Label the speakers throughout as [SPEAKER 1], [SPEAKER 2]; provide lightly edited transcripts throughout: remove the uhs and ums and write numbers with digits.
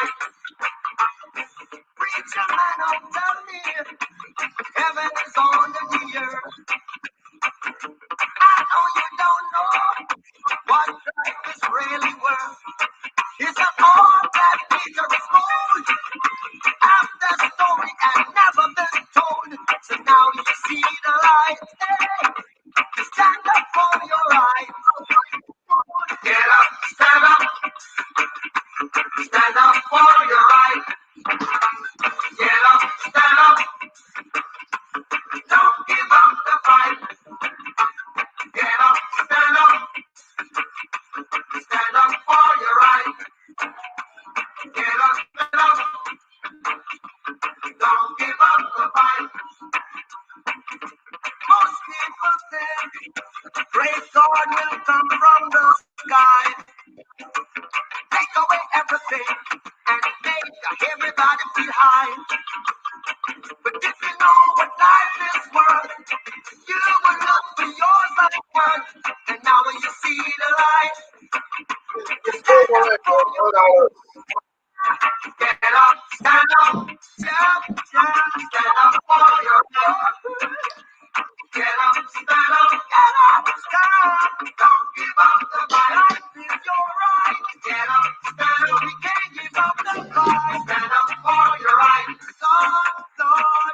[SPEAKER 1] right. Preacher man, I'm telling you, heaven is on the earth. I know you don't know what life is really worth. It's a all that Peter is gold. After story and never been told. So now you see the light. Hey, stand up for your right. Get up, stand up. Stand up for your right. Get up, stand up. Don't give up the fight. Get up, stand up. Stand up for your right. Get up, stand up. Don't give up the fight. Most people say, great God will come from the sky. Take away everything and make everybody feel high. But if you know what life is worth, you will look for yours unworth. And now when you see the light, you stand up for your right. Get up, stand up, stand up for your right. Get up, stand up, get up, stand up. Don't give up the fight. Life is your right. Get up, stand up. We can't give up the fight. Stand up for your right. Lord,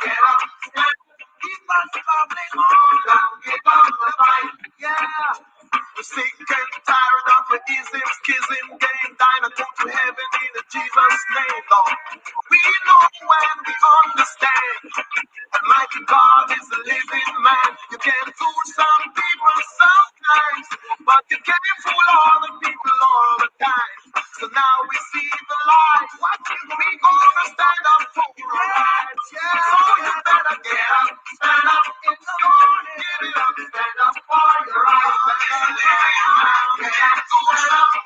[SPEAKER 1] get up, stand up. Keep us coming on. Don't give up the fight. Yeah. We're sick and tired of the ism, schism, game, dying to go to heaven in Jesus' name, Lord. We know when we understand. Almighty God is a living man. You can fool some people sometimes, but you can't fool all the people all the time. So now we see the light. What we gonna stand up for our rights? Yeah. So you better get up, stand up in the morning. Give it up, stand up for your rights. Get up, stand up.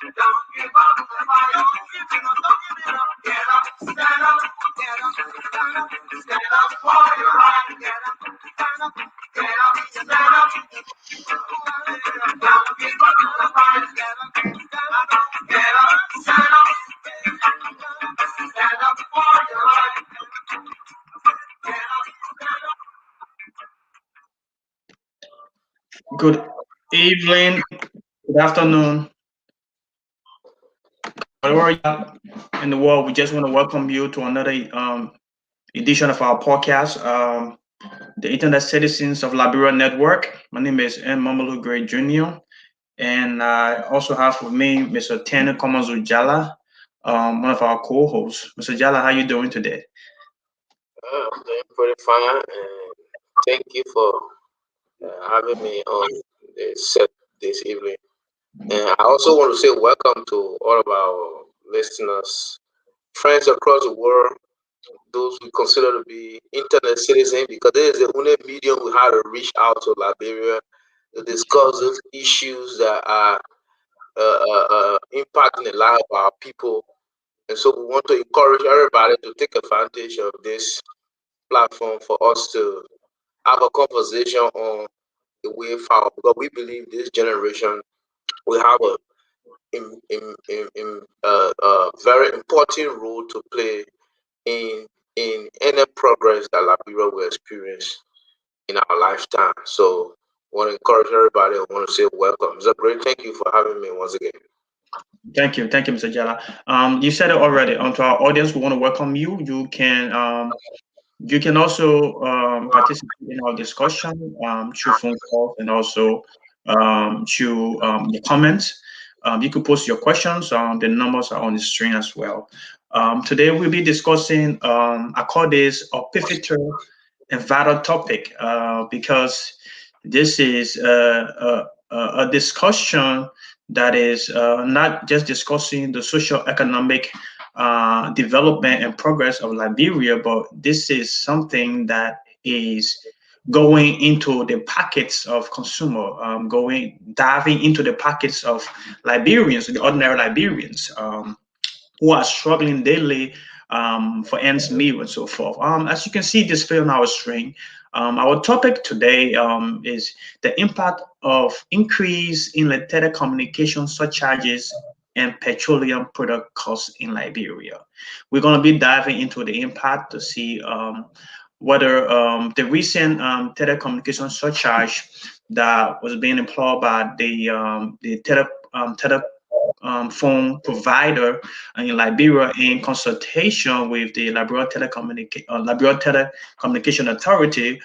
[SPEAKER 1] Don't give up the fight. Don't give it up, don't give it up. Get up, stand up, get up, stand up. Stand up for your right. Get up, stand up, get up, stand up. Don't give up the fight. Get up, stand up, get up, stand up. Stand up for your right. Get up, stand up.
[SPEAKER 2] Good evening, good afternoon, wherever you are in the world. We just want to welcome you to another edition of our podcast, the Internet Citizens of Liberia Network. My name is N. Mamalu Gray Jr., and I also have with me Mr. Tana Komazu Jala, one of our co-hosts. Mr. Jala, how you doing today?
[SPEAKER 3] I'm doing pretty fine, and thank you for having me on the set this evening. And I also want to say welcome to all of our listeners, friends across the world, those we consider to be internet citizens, because this is the only medium we have to reach out to Liberia to discuss those issues that are impacting the life of our people. And so we want to encourage everybody to take advantage of this platform for us to have a conversation on the way forward, because we believe this generation will have a very important role to play in any progress that Liberia will experience in our lifetime. So I want to encourage everybody. I want to say welcome. It's a great thank you for having me once again.
[SPEAKER 2] Thank you, Mr. Jala. You said it already. To our audience, we want to welcome you. You can also participate in our discussion through phone calls and also through the comments. You could post your questions. The numbers are on the screen as well. Today we'll be discussing, I call this a pivotal and vital topic because this is a discussion that is not just discussing the social economic development and progress of Liberia, but this is something that is going into the pockets of consumer, diving into the pockets of Liberians, the ordinary Liberians, who are struggling daily for ends meet and so forth. As you can see display on our screen, our topic today is the impact of increase in the telecommunication surcharges and petroleum product costs in Liberia. We're going to be diving into the impact to see whether the recent telecommunication surcharge that was being employed by the phone provider in Liberia in consultation with the Liberia Telecommunication Authority,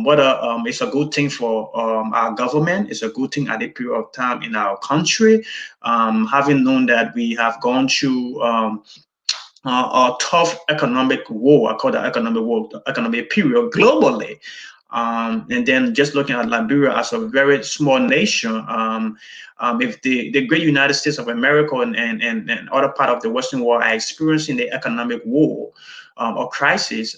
[SPEAKER 2] whether it's a good thing for our government, it's a good thing at a period of time in our country, having known that we have gone through a tough economic war, I call that economic war, economic period globally. And then just looking at Liberia as a very small nation, if the great United States of America and other part of the Western world are experiencing the economic war or crisis,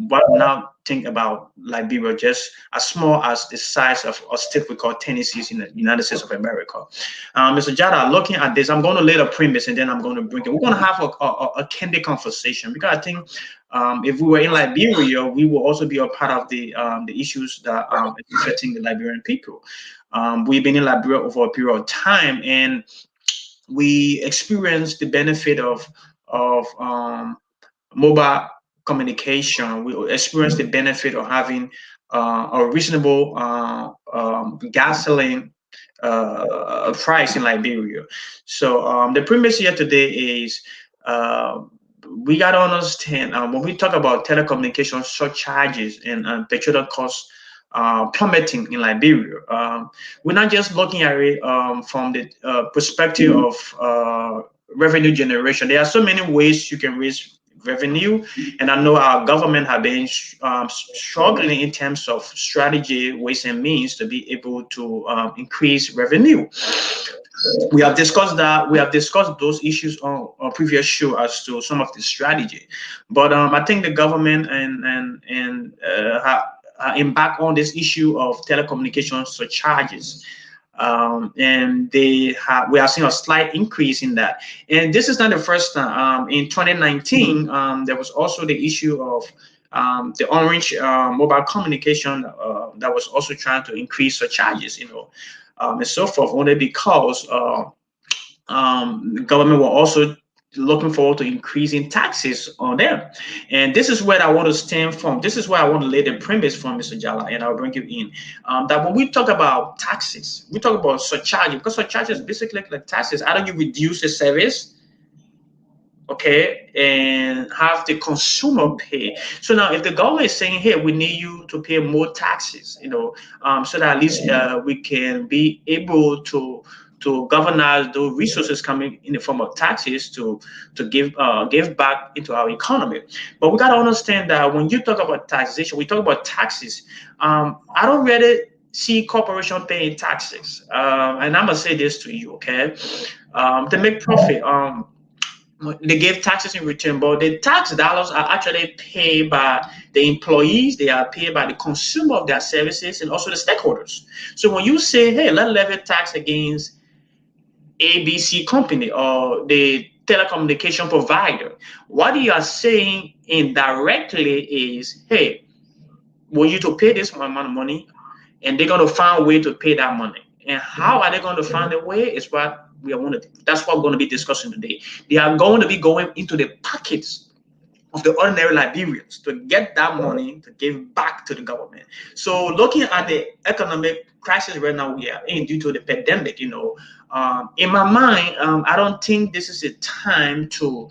[SPEAKER 2] what now think about Liberia just as small as the size of a state we call Tennessee in the United States of America. Mr. Jada, looking at this, I'm going to lay the premise and then I'm going to bring it. We're going to have a candid conversation because I think if we were in Liberia, we will also be a part of the issues that are affecting the Liberian people. We've been in Liberia over a period of time, and we experienced the benefit of mobile communication. We experienced the benefit of having a reasonable gasoline price in Liberia. So the premise here today is we got to understand when we talk about telecommunication surcharges and petroleum costs plummeting in Liberia. We're not just looking at it from the perspective of revenue generation. There are so many ways you can raise revenue, and I know our government have been struggling in terms of strategy, ways and means to be able to increase revenue. We have discussed that. We have discussed those issues on a previous show as to some of the strategy, but I think the government and embark on this issue of telecommunication surcharges. And we are seeing a slight increase in that. And this is not the first time. In 2019, there was also the issue of the Orange mobile communication that was also trying to increase surcharges, and so forth, only because the government were also looking forward to increasing taxes on them. And this is where I want to stem from. This is where I want to lay the premise from, Mr. Jala, and I'll bring you in. That when we talk about taxes, we talk about surcharges, because surcharges basically like taxes. Either you reduce the service, okay, and have the consumer pay. So now if the government is saying, hey, we need you to pay more taxes, so that at least we can be able to govern the resources coming in the form of taxes to give back into our economy. But we got to understand that when you talk about taxation, we talk about taxes. I don't really see corporation paying taxes, and I'm gonna say this to you, okay? They make profit. They give taxes in return, but the tax dollars are actually paid by the employees, they are paid by the consumer of their services, and also the stakeholders. So when you say, hey, let's levy tax against ABC company or the telecommunication provider, what you are saying indirectly is, hey, we need to pay this amount of money, and they're going to find a way to pay that money. And how are they going to find a way is what we are going to. That's what we're going to be discussing today. They are going to be going into the pockets of the ordinary Liberians to get that money to give back to the government. So looking at the economic crisis right now we are in due to the pandemic, in my mind, I don't think this is a time to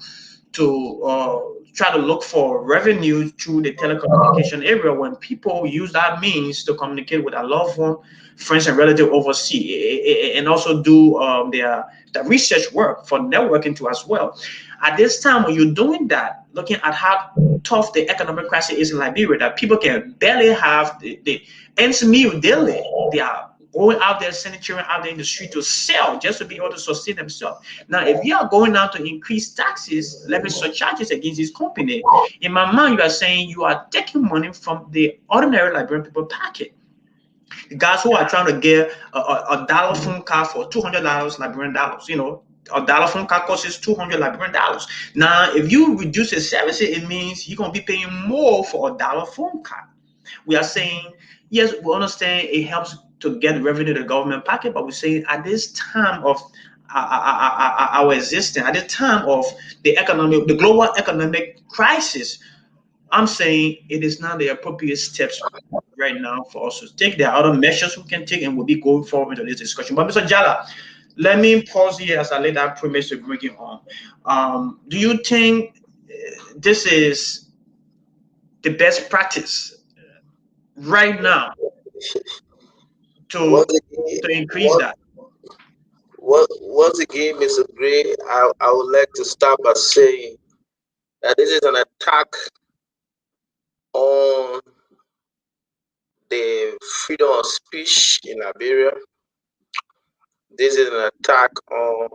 [SPEAKER 2] try to look for revenue through the telecommunication area when people use that means to communicate with their loved one, friends, and relatives overseas, and also do their research work for networking too as well. At this time, when you're doing that, looking at how tough the economic crisis is in Liberia, that people can barely have the ends meet daily. They are going out there, sending children out there in the street to sell just to be able to sustain themselves. Now, if you are going out to increase taxes, levy surcharges against this company, in my mind, you are saying you are taking money from the ordinary Liberian people pocket. The guys who are trying to get a dollar phone card for $200 Liberian dollars, a dollar phone card costs $200 Liberian dollars. Now, if you reduce the services, it means you're going to be paying more for a dollar phone card. We are saying, yes, we understand it helps to get revenue to the government pocket, but we're saying at this time of our existence at the time of the global economic crisis. I'm saying it is not the appropriate steps right now for us to take. There are other measures we can take, and we'll be going forward into this discussion. But Mr. Jala, let me pause here as I lay that premise to bring it on. Do you think this is the best practice right now to
[SPEAKER 3] Once again,
[SPEAKER 2] increase that?
[SPEAKER 3] once again, Mr. Gray, I would like to start by saying that this is an attack on the freedom of speech in Liberia. This is an attack on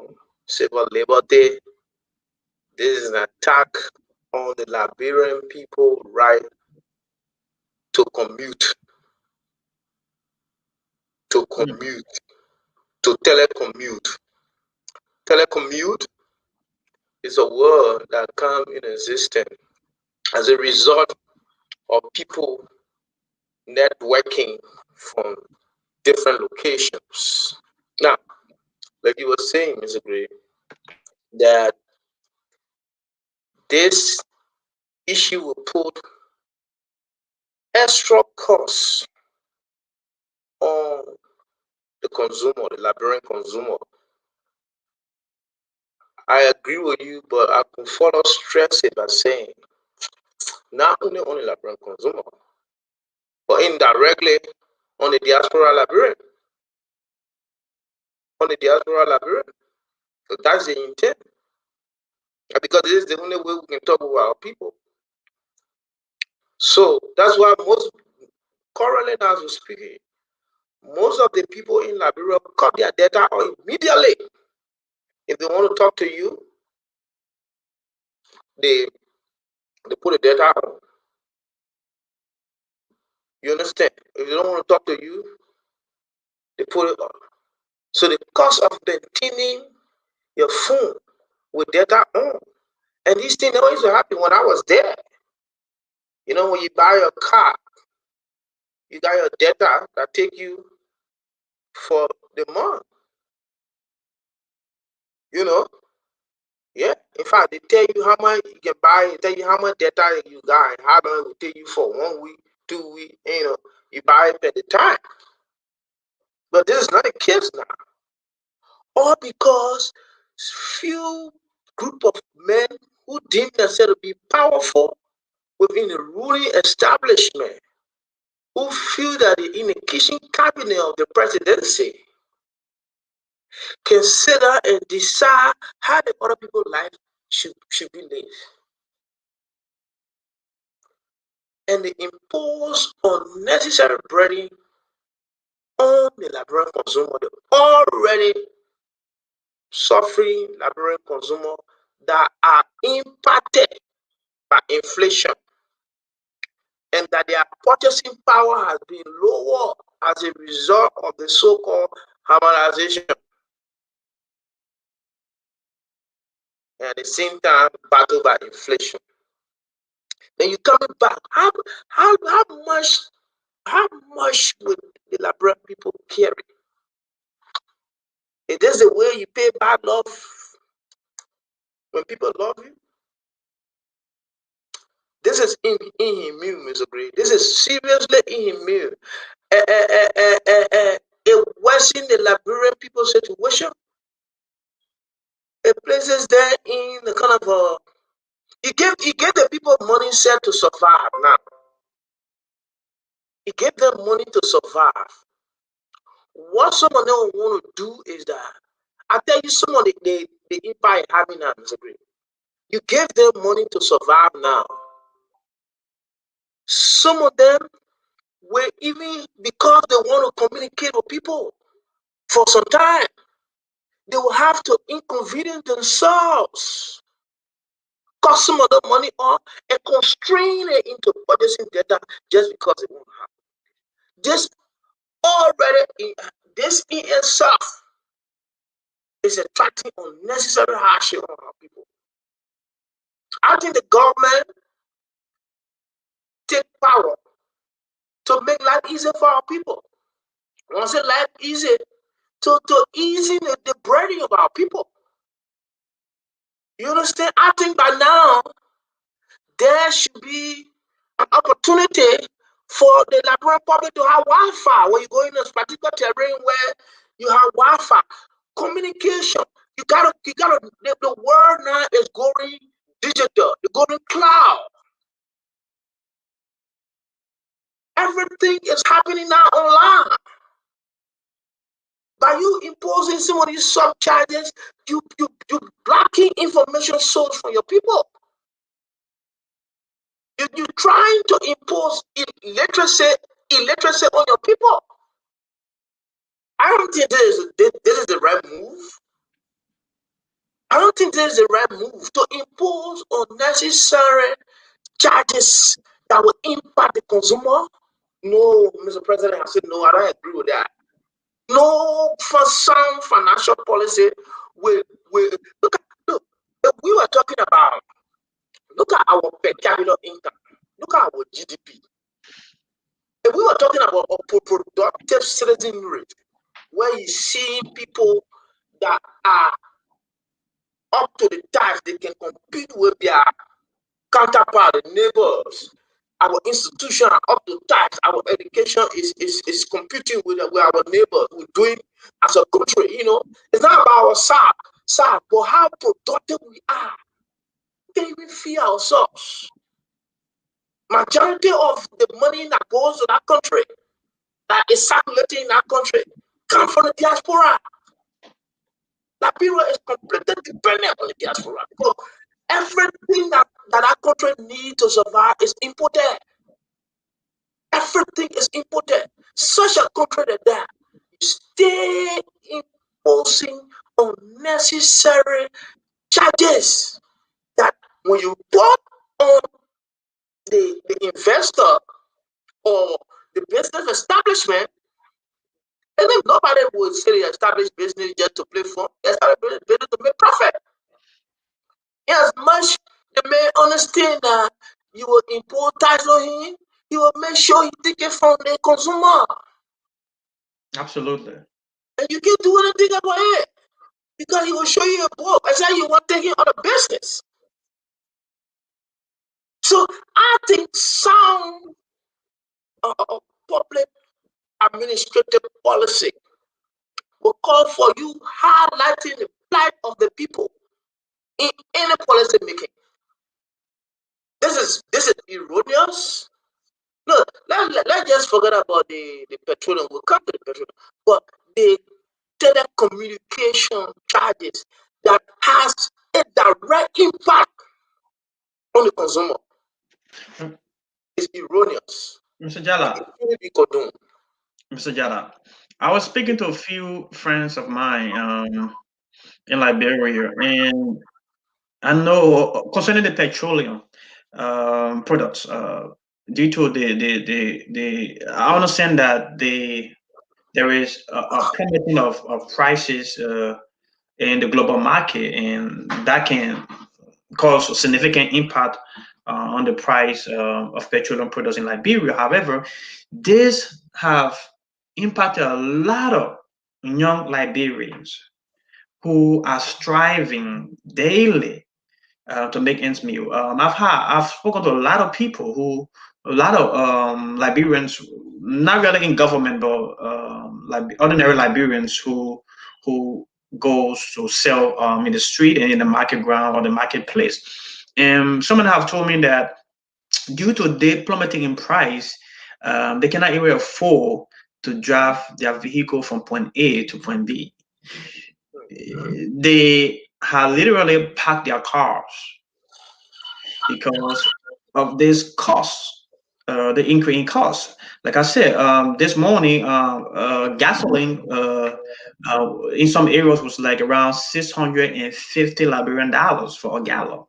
[SPEAKER 3] civil liberty. This is an attack on the Liberian people right to commute, to commute, to telecommute. Telecommute is a word that came in existence as a result of people networking from different locations. Now, like you were saying, Mr. Gray, that this issue will put extra costs on the consumer, the Liberian consumer. I agree with you, but I can further stress it by saying not only on the Liberian consumer, but indirectly on the diaspora Liberian, on the diaspora Liberian. So that's the intent. Because this is the only way we can talk with our people. So that's why most currently as we're speaking, most of the people in Liberia cut their data off immediately. If they want to talk to you, they put the data on. You understand? If they don't want to talk to you, they put it on. So the cost of maintaining your phone with data on, and these things always happen when I was there. You know, when you buy your car, you got your data that take you for the month. You know, yeah. In fact, they tell you how much you can buy, they tell you how much data you got, and how long it will take you for 1 week, 2 weeks. You know, you buy it at the time. But this is not the case now. All because few group of men who deem themselves to be powerful within the ruling establishment, who feel that the in the kitchen cabinet of the presidency consider and decide how the other people's life should be lived. And they impose unnecessary burden on the Liberian consumer, the already suffering Liberian consumer that are impacted by inflation, and that their purchasing power has been lower as a result of the so-called harmonization. And at the same time, battle by inflation. Then you coming back. How much would the Liberian people carry? Is this the way you pay bad love when people love you? This is inhumane, Mr. Gray. This is seriously inhumane. It worsen the Liberian people's situation. It places them in the kind of he gave the people money set to survive now. He gave them money to survive. What some of them want to do is that I tell you some of the empire having now, Mr. Gray. You gave them money to survive now. Some of them were even because they want to communicate with people for some time, they will have to inconvenience themselves, cut some of the money off, and constrain it into purchasing data just because they won't have it. This in itself is attracting unnecessary hardship on our people. I think the government take power to make life easier for our people. When I say life easy, to easing the burden of our people. You understand? I think by now there should be an opportunity for the Liberian public to have Wi-Fi when you go in a particular terrain where you have Wi-Fi. Communication. You gotta, the world now is going digital, the going cloud. Everything is happening now online. By you imposing some of these surcharges, you blocking information source from your people. You're trying to impose illiteracy on your people. I don't think this is the right move. I don't think this is the right move to impose unnecessary charges that will impact the consumer. No, Mr. President, I said no, I don't agree with that. No, for some financial policy, we look. If we were talking about, look at our per capita income, look at our GDP. If we were talking about a productive citizen rate, where you see people that are up to the task, they can compete with their counterpart, the neighbors. Our institution are up to task. Our education is competing with our neighbors. We're doing as a country, It's not about our side, but how productive we are. We can't even fear ourselves. Majority of the money that goes to that country, that is circulating in that country, comes from the diaspora. Liberia is completely dependent on the diaspora because everything that country needs to survive is imported. Everything is imported. Such a country that you stay imposing unnecessary charges that when you put on the investor or the business establishment, and then nobody would say they establish business just to play fun. They establish business to make profit. As much they may understand that you will impose tax on him, you will make sure you take it from the consumer.
[SPEAKER 2] Absolutely.
[SPEAKER 3] And you can't do anything about it because he will show you a book and say you want to take it on a business. So I think some public administrative policy will call for you highlighting the plight of the people in any policy making. This is erroneous. No, let's just forget about the petroleum. We'll come to the petroleum. But the telecommunication charges that has a direct impact on the consumer is erroneous.
[SPEAKER 2] Mr. Jala. Mr. Jala, I was speaking to a few friends of mine in Liberia, and I know concerning the petroleum products, due to I understand that there is a plummeting of prices in the global market, and that can cause a significant impact on the price of petroleum products in Liberia. However, this have impacted a lot of young Liberians who are striving daily to make ends meet. I've spoken to a lot of people a lot of Liberians, not really in government, but ordinary Liberians who goes to sell in the street and in the market ground or the marketplace. And someone have told me that due to the plummeting in price, they cannot even afford to drive their vehicle from point A to point B. They have literally packed their cars because of this cost, the increase in cost. Like I said, this morning, gasoline in some areas was like around 650 Liberian dollars for a gallon.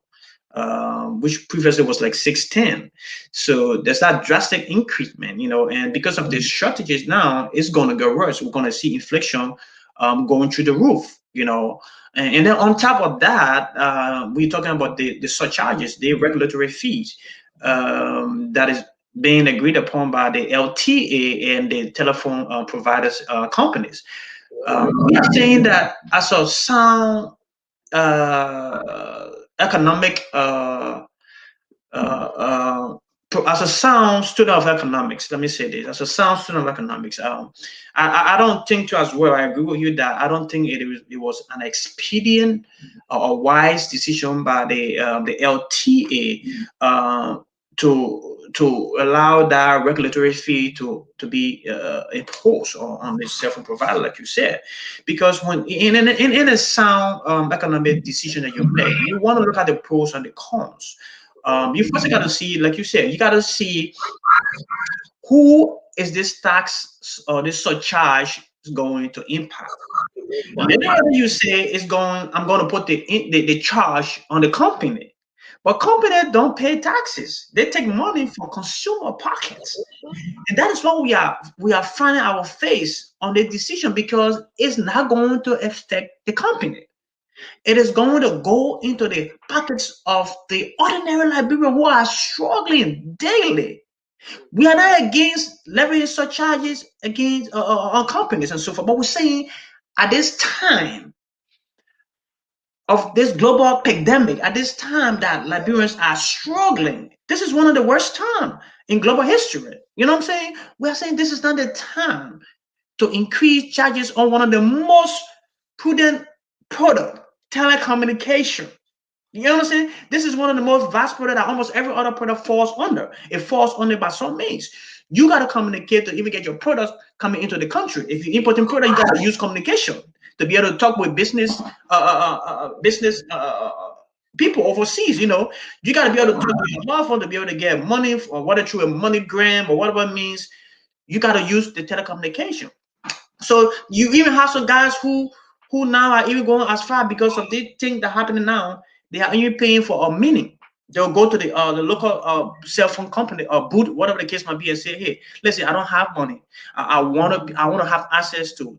[SPEAKER 2] Which previously was like 610. So there's that drastic increment, and because of these shortages now, it's going to go worse. We're going to see inflation going through the roof, and then on top of that, we're talking about the surcharges, the regulatory fees that is being agreed upon by the LTA and the telephone providers companies. We are saying that as a sound economic as a sound student of economics, let me say this: as a sound student of economics, I don't think too as well. I agree with you that I don't think it was an expedient or wise decision by the LTA to allow that regulatory fee to be imposed on the cell phone provider, like you said, because when in a sound economic decision that you make, you want to look at the pros and the cons. You first got to see, like you said, you got to see who is this tax or this surcharge going to impact. Maybe you say it's going, I'm going to put the charge on the company, but company don't pay taxes. They take money from consumer pockets, and that is what we are finding our face on the decision because it's not going to affect the company. It is going to go into the pockets of the ordinary Liberian who are struggling daily. We are not against levying such charges against on companies and so forth, but we're saying at this time of this global pandemic, at this time that Liberians are struggling, this is one of the worst times in global history. You know what I'm saying? We are saying this is not the time to increase charges on one of the most prudent product, telecommunication. You understand? This is one of the most vast product that almost every other product falls under. It falls under by some means. You got to communicate to even get your products coming into the country. If you're importing product, you got to use communication to be able to talk with business people overseas. You got to be able to talk to your mobile phone to be able to get money or whether through a MoneyGram or whatever it means. You got to use the telecommunication. So you even have some guys who now are even going as far because of the thing that happening now. They are even paying for a meeting. They'll go to the local cell phone company or booth, whatever the case might be, and say, "Hey, listen, I don't have money. I want to have access to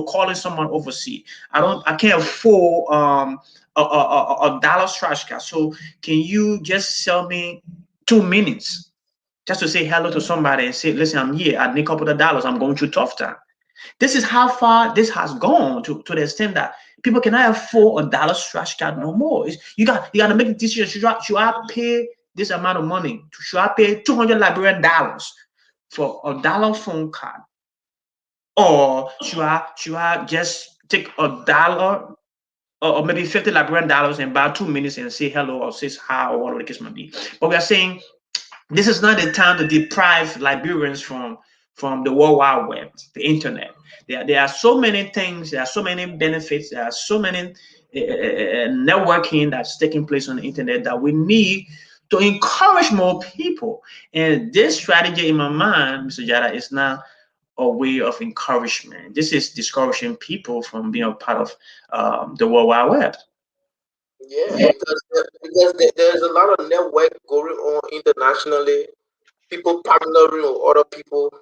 [SPEAKER 2] calling someone overseas. I can't afford a dollar trash card. So can you just sell me 2 minutes just to say hello to somebody and say, listen, I'm here. I need a couple of dollars. I'm going through tough time." This is how far this has gone to the extent that people cannot afford a dollar scratch card no more. You got to make a decision. Should I pay this amount of money? Should I pay 200 Liberian dollars for a dollar phone card, or should I just take a dollar or maybe 50 Liberian dollars and buy 2 minutes and say hello or say hi or whatever the case might be? But we are saying this is not the time to deprive Liberians from the World Wide Web, the internet. There are so many things, there are so many benefits, there are so many networking that's taking place on the internet that we need to encourage more people. And this strategy, in my mind, Mr. Jada, is not a way of encouragement. This is discouraging people from being a part of the World Wide Web.
[SPEAKER 3] Yeah, because there's a lot of network going on internationally. People partnering with other people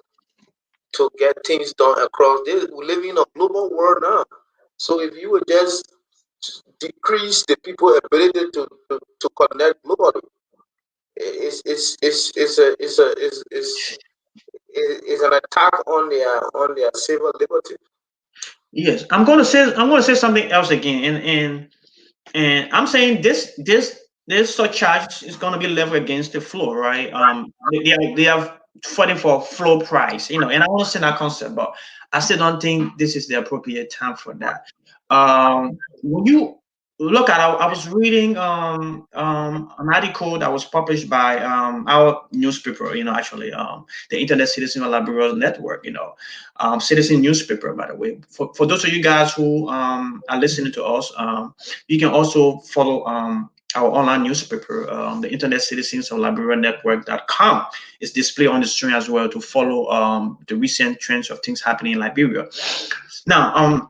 [SPEAKER 3] to get things done across. We live in a global world now. So if you would just decrease the people' ability to connect globally, it's an attack on their civil liberty.
[SPEAKER 2] Yes, I'm going to say something else again, and I'm saying this surcharge is going to be leveled against the floor, right? They are fighting for floor price, and I understand that concept, but I still don't think this is the appropriate time for that. When you look at, I was reading an article that was published by our newspaper, actually, the Internet Citizen Liberia Network, Citizen newspaper, by the way. For those of you guys who are listening to us, you can also follow our online newspaper, the Internet Citizens of Liberia Network.com. Is displayed on the screen as well to follow the recent trends of things happening in Liberia. Now, I'm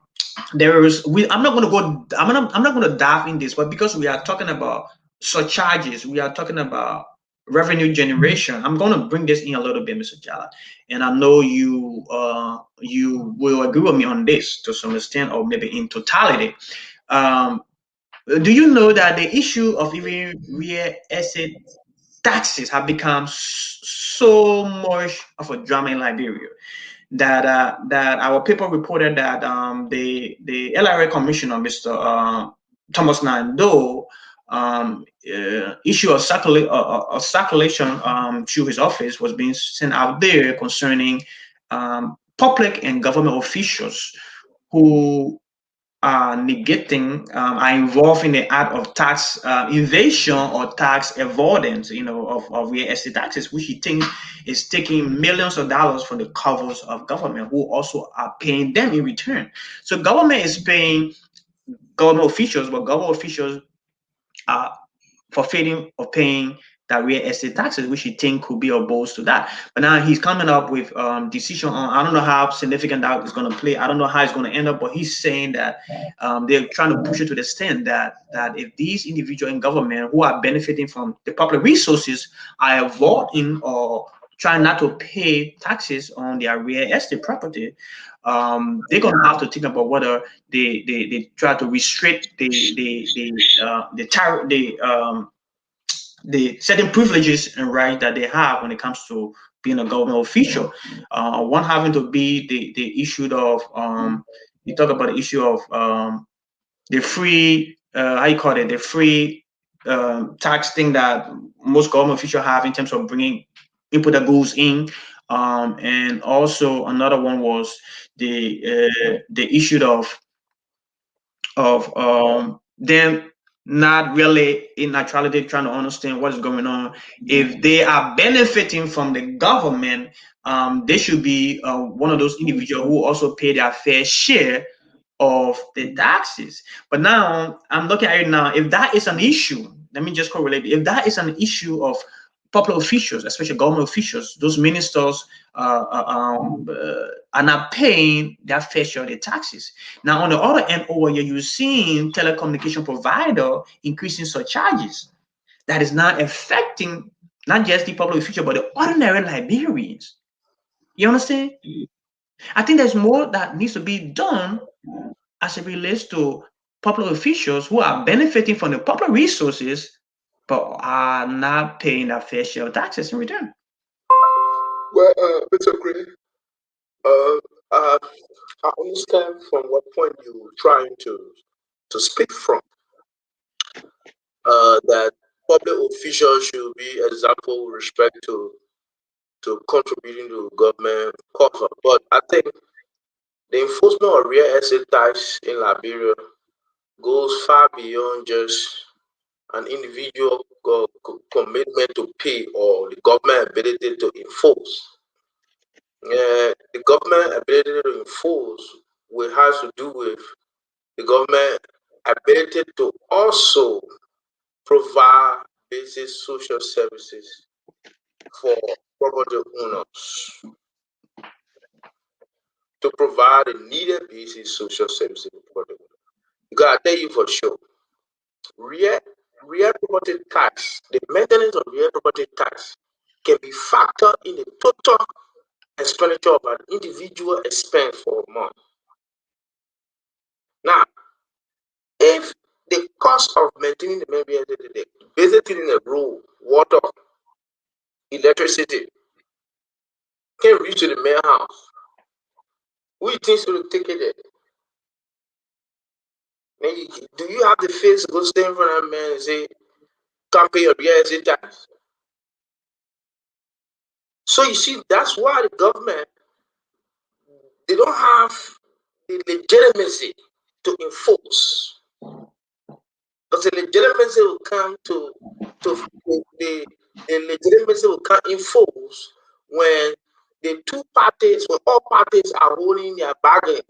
[SPEAKER 2] not going to go. I'm not going to dive in this, but because we are talking about surcharges, we are talking about revenue generation. I'm going to bring this in a little bit, Mr. Jala, and I know you will agree with me on this to some extent, or maybe in totality. Um, do you know that the issue of even real estate taxes have become so much of a drama in Liberia? that our paper reported that the LRA commissioner, Mr. Thomas Nando, issue a circulation to his office was being sent out there concerning public and government officials who are negating, are involved in the act of tax evasion or tax avoidance, of real estate taxes, which he thinks is taking millions of dollars from the covers of government, who also are paying them in return. So government is paying government officials, but government officials are forfeiting or paying that real estate taxes, which he think could be opposed to that. But now he's coming up with decision on, I don't know how significant that is going to play. I don't know how it's going to end up, but he's saying that they're trying to push it to the extent that if these individuals in government who are benefiting from the public resources are avoiding or trying not to pay taxes on their real estate property, they're going to have to think about whether they try to restrict the certain privileges and rights that they have when it comes to being a government official. One having to be the issue of you talk about the issue of the free how you call it, the free tax thing that most government officials have in terms of bringing input that goes in. And also another one was the issue of them not really in actuality trying to understand what is going on. If they are benefiting from the government, they should be one of those individuals who also pay their fair share of the taxes. But now I'm looking at it now. If that is an issue, let me just correlate. If that is an issue of public officials, especially government officials, those ministers are not paying their fair share of the taxes. Now, on the other end, over here, you're seeing telecommunication provider increasing surcharges. That is not affecting not just the public official, but the ordinary Liberians. You understand? I think there's more that needs to be done as it relates to public officials who are benefiting from the public resources but are not paying their fair share of taxes in return.
[SPEAKER 3] Well, Mr. Gray, I understand from what point you're trying to speak from, that public officials should be example with respect to contributing to government cover. But I think the enforcement of real estate tax in Liberia goes far beyond just an individual commitment to pay or the government ability to enforce. The government ability to enforce will have to do with the government ability to also provide basic social services for property owners, to provide the needed basic social services for property owners. Because I tell you for sure, real property tax, the maintenance of real property tax can be factored in the total expenditure of an individual expense for a month. Now, if the cost of maintaining the main basically in the road, water, electricity, can reach to the main house, who you think will take it there? Do you have the face to go stand in front of that man and say, can't pay your real estate tax? So you see, that's why the government, they don't have the legitimacy to enforce. Because the legitimacy will come the legitimacy will come in force when the two parties, when all parties are holding their bargain.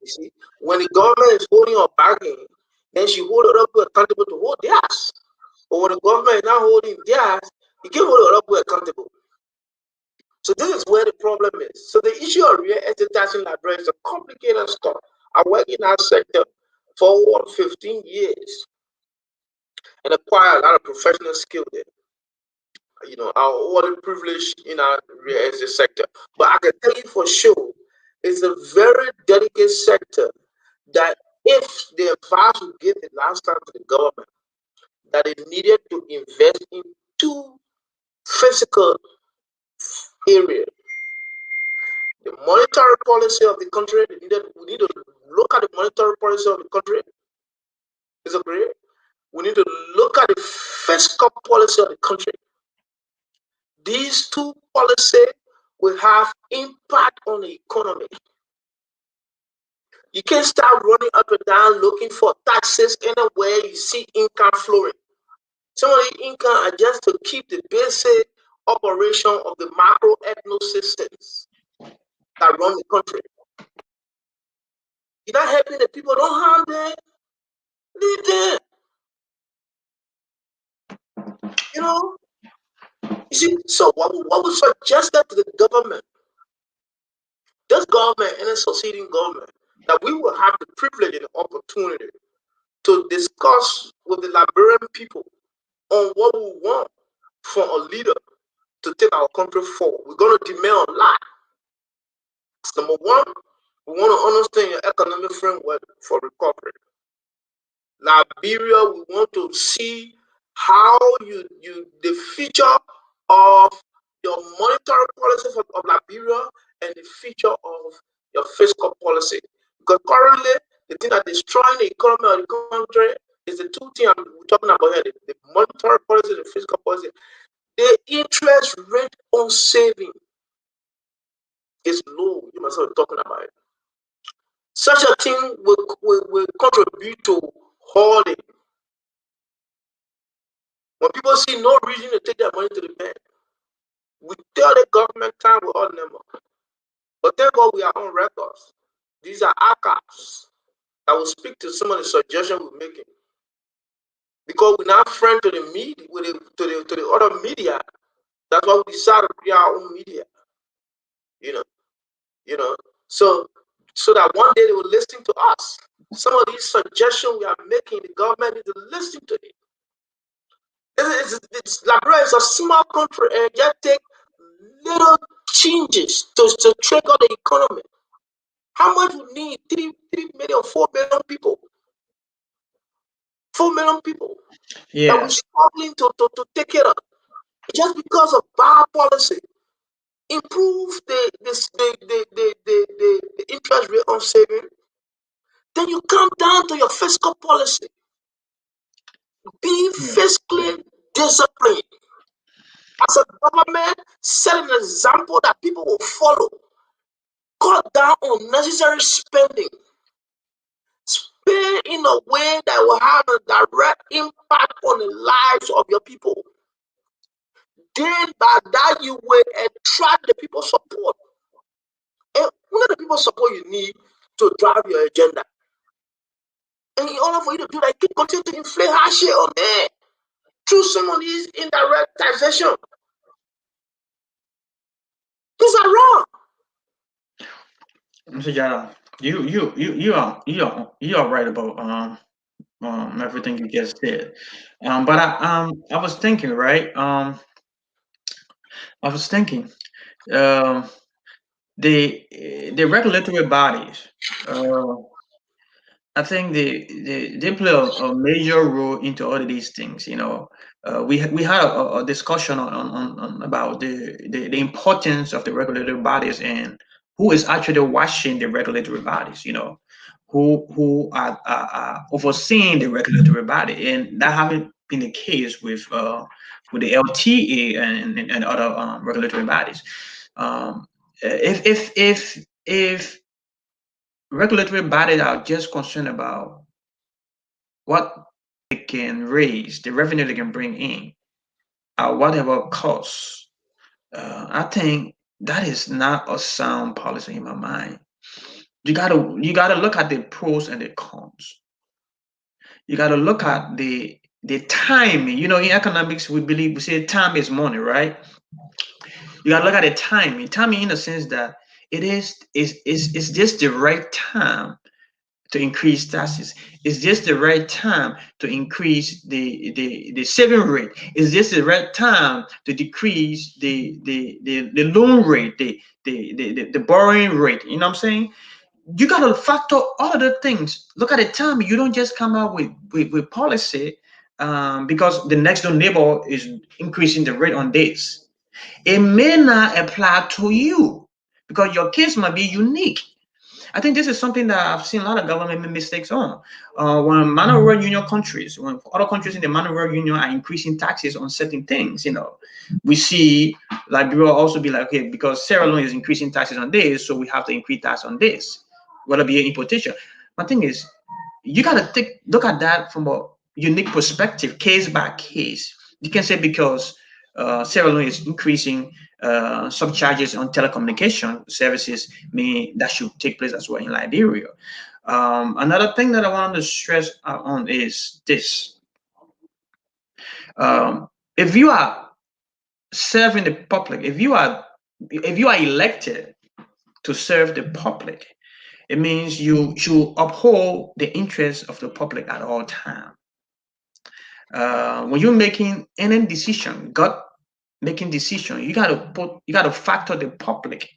[SPEAKER 3] You see, when the government is holding a bargain, then she hold it up to accountable to hold theirs. But when the government is not holding theirs, you can hold it up to accountable. So this is where the problem is. So the issue of real estate tax in Liberia is a complicated stuff. I work in that sector for over 15 years and acquire a lot of professional skill there. You know, our audit privilege in our real estate sector. But I can tell you for sure, it's a very delicate sector that if the advice we gave the last time to the government, that it needed to invest in two physical area. The monetary policy of the country, we need to look at the monetary policy of the country. Is it great? We need to look at the fiscal policy of the country. These two policies will have impact on the economy. You can't start running up and down looking for taxes anywhere you see income flowing. Some of the income are just to keep the basic operation of the macro ethno systems that run the country. You're not helping the people, don't harm them, leave them. You know? You see, so what we suggested to the government, this government and the succeeding government, that we will have the privilege and the opportunity to discuss with the Liberian people on what we want from a leader to take our country forward. We're going to demand a lot. Number one, we want to understand your economic framework for recovery. Liberia, we want to see how the feature of your monetary policy of Liberia and the feature of your fiscal policy. Because currently, the thing that is destroying the economy of the country is the two things we're talking about here, the monetary policy and the fiscal policy. The interest rate on saving is low. You must be talking about it. Such a thing will contribute to hoarding. When people see no reason to take their money to the bank, we tell the government time with all them. But thank God we are on records. These are archives that will speak to some of the suggestions we're making. Because we're not friends to the media, to the other media. That's why we decided to create our own media. You know, so that one day they will listen to us. Some of these suggestions we are making, the government needs to listen to it. Liberia is a small country and it just take little changes to trigger the economy. How much we need? 3 million, 4 million people. 4 million people that we're struggling to take care of. Just because of bad policy. Improve the interest rate on saving. Then you come down to your fiscal policy. Be fiscally disciplined. As a government, set an example that people will follow. Cut down on necessary spending. Spend in a way that will have a direct impact on the lives of your people. Then by that you will attract the people's support. And one of the people's support you need to drive your agenda. And in order for you to do that, you continue to inflate hardship on there through some of these indirect taxation. These are wrong.
[SPEAKER 2] Mr. Jara, you are right about everything you just said. But I was thinking, right? I was thinking, the regulatory bodies. I think they play a major role into all of these things. We had a discussion on about the importance of the regulatory bodies and who is actually watching the regulatory bodies. Who are overseeing the regulatory body, and that haven't been the case with the LTA and other regulatory bodies. If regulatory bodies are just concerned about what they can raise, the revenue they can bring in, at whatever cost, I think that is not a sound policy in my mind. You gotta look at the pros and the cons. You gotta look at the timing. In economics, we say time is money, right? You gotta look at the timing. Timing in the sense that is this the right time to increase taxes? Is this the right time to increase the saving rate? Is this the right time to decrease the loan rate, the borrowing rate? You know what I'm saying? You got to factor all of the things. Look at the time. You don't just come out with policy because the next door neighbor is increasing the rate on this. It may not apply to you because your case might be unique. I think this is something that I've seen a lot of government make mistakes on. When minor world union countries, when other countries in the minor world union are increasing taxes on certain things, we see Liberia also be like, okay, because Sierra Leone is increasing taxes on this, so we have to increase tax on this, whether it be importation. My thing is, you gotta look at that from a unique perspective, case by case. You can say because Sierra Leone is increasing surcharges on telecommunication services, mean that should take place as well in Liberia. Another thing that I wanted to stress on is this: if you are serving the public, if you are elected to serve the public, it means you should uphold the interests of the public at all times. When you're making any decision, God making decision, you gotta factor the public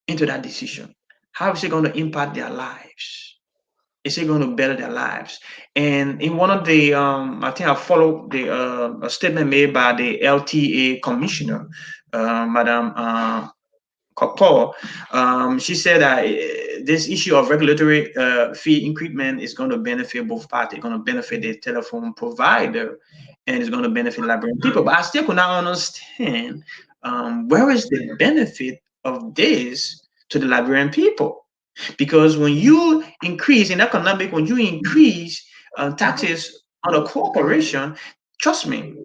[SPEAKER 2] into that decision. How is it going to impact their lives? Is it going to better their lives? And in one of the, I think I followed the a statement made by the LTA commissioner, Madam Paul. She said that this issue of regulatory fee increment is going to benefit both parties. It's going to benefit the telephone provider, and it's going to benefit Liberian people. But I still could not understand where is the benefit of this to the Liberian people? Because when you increase in economic, when you increase taxes on a corporation, trust me,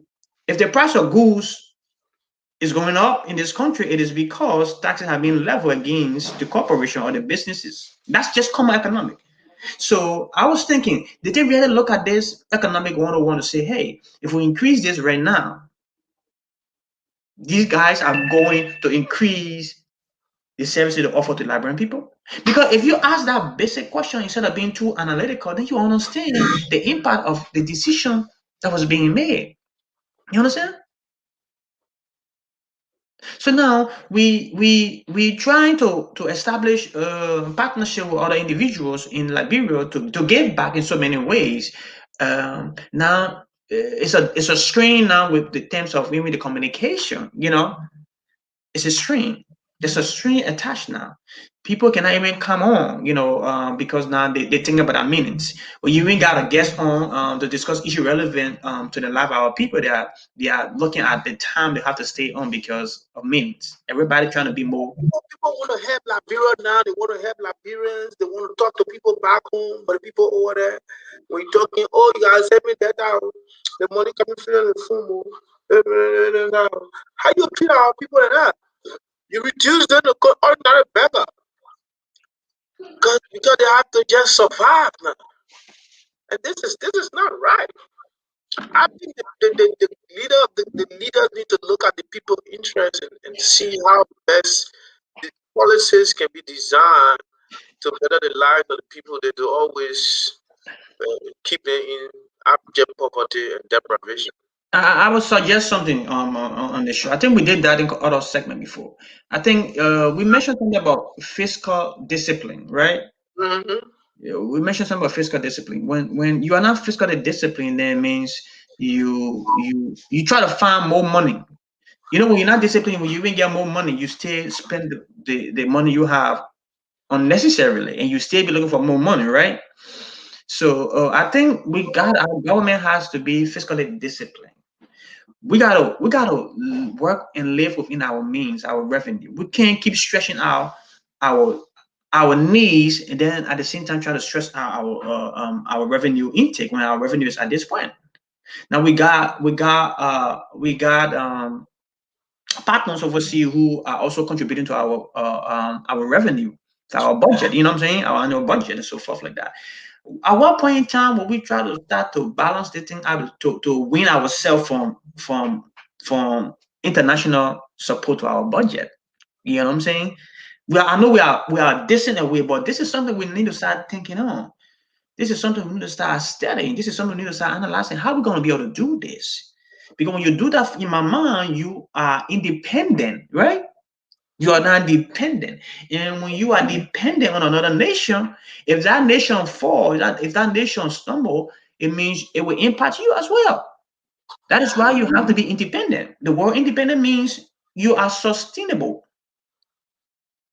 [SPEAKER 2] if the price of goods is going up in this country, it is because taxes have been leveled against the corporation or the businesses. That's just common economic. So I was thinking, did they really look at this economic 101 to say, hey, if we increase this right now, these guys are going to increase the services they offer to Liberian people? Because if you ask that basic question instead of being too analytical, then you understand the impact of the decision that was being made. You understand? So now we trying to establish a partnership with other individuals in Liberia to give back in so many ways. Now it's a strain now with the terms of maybe the communication. It's a string. There's a string attached now. People cannot even come on, because now they think about our meanings. Well, you even got a guest on to discuss issue relevant to the life of our people. They are looking at the time they have to stay on because of meanings. Everybody trying to be more.
[SPEAKER 3] People want to help Liberia now. They want to help Liberians. They want to talk to people back home, but the people over there, when you're talking, oh, you guys send me that out. The money coming from the phone. How you treat our people like that? You reduce them to ordinary beggar because they have to just survive now, and this is not right. I think the leaders need to look at the people's interest and see how best the policies can be designed to better the lives of the people. They do always keep them in abject poverty and deprivation.
[SPEAKER 2] I would suggest something on the show. I think we did that in other segment before. I think we mentioned something about fiscal discipline, right?
[SPEAKER 3] Mm-hmm.
[SPEAKER 2] Yeah, we mentioned something about fiscal discipline. When you are not fiscally disciplined, then it means you try to find more money. When you're not disciplined, when you even get more money, you still spend the money you have unnecessarily, and you still be looking for more money, right? So I think our government has to be fiscally disciplined. We gotta work and live within our means, our revenue. We can't keep stretching out our our needs and then at the same time try to stress out our revenue intake when our revenue is at this point. Now we got partners overseas who are also contributing to our revenue, to our budget. You know what I'm saying? Our annual budget and so forth like that. At what point in time will we try to start to balance the thing out to win ourselves from international support to our budget? You know what I'm saying? I know we are decent away, but this is something we need to start thinking on. This is something we need to start studying. This is something we need to start analyzing. How are we going to be able to do this? Because when you do that in my mind, you are independent, right? You are not dependent. And when you are dependent on another nation, if that nation falls, if that nation stumble, it means it will impact you as well. That is why you have to be independent. The word independent means you are sustainable.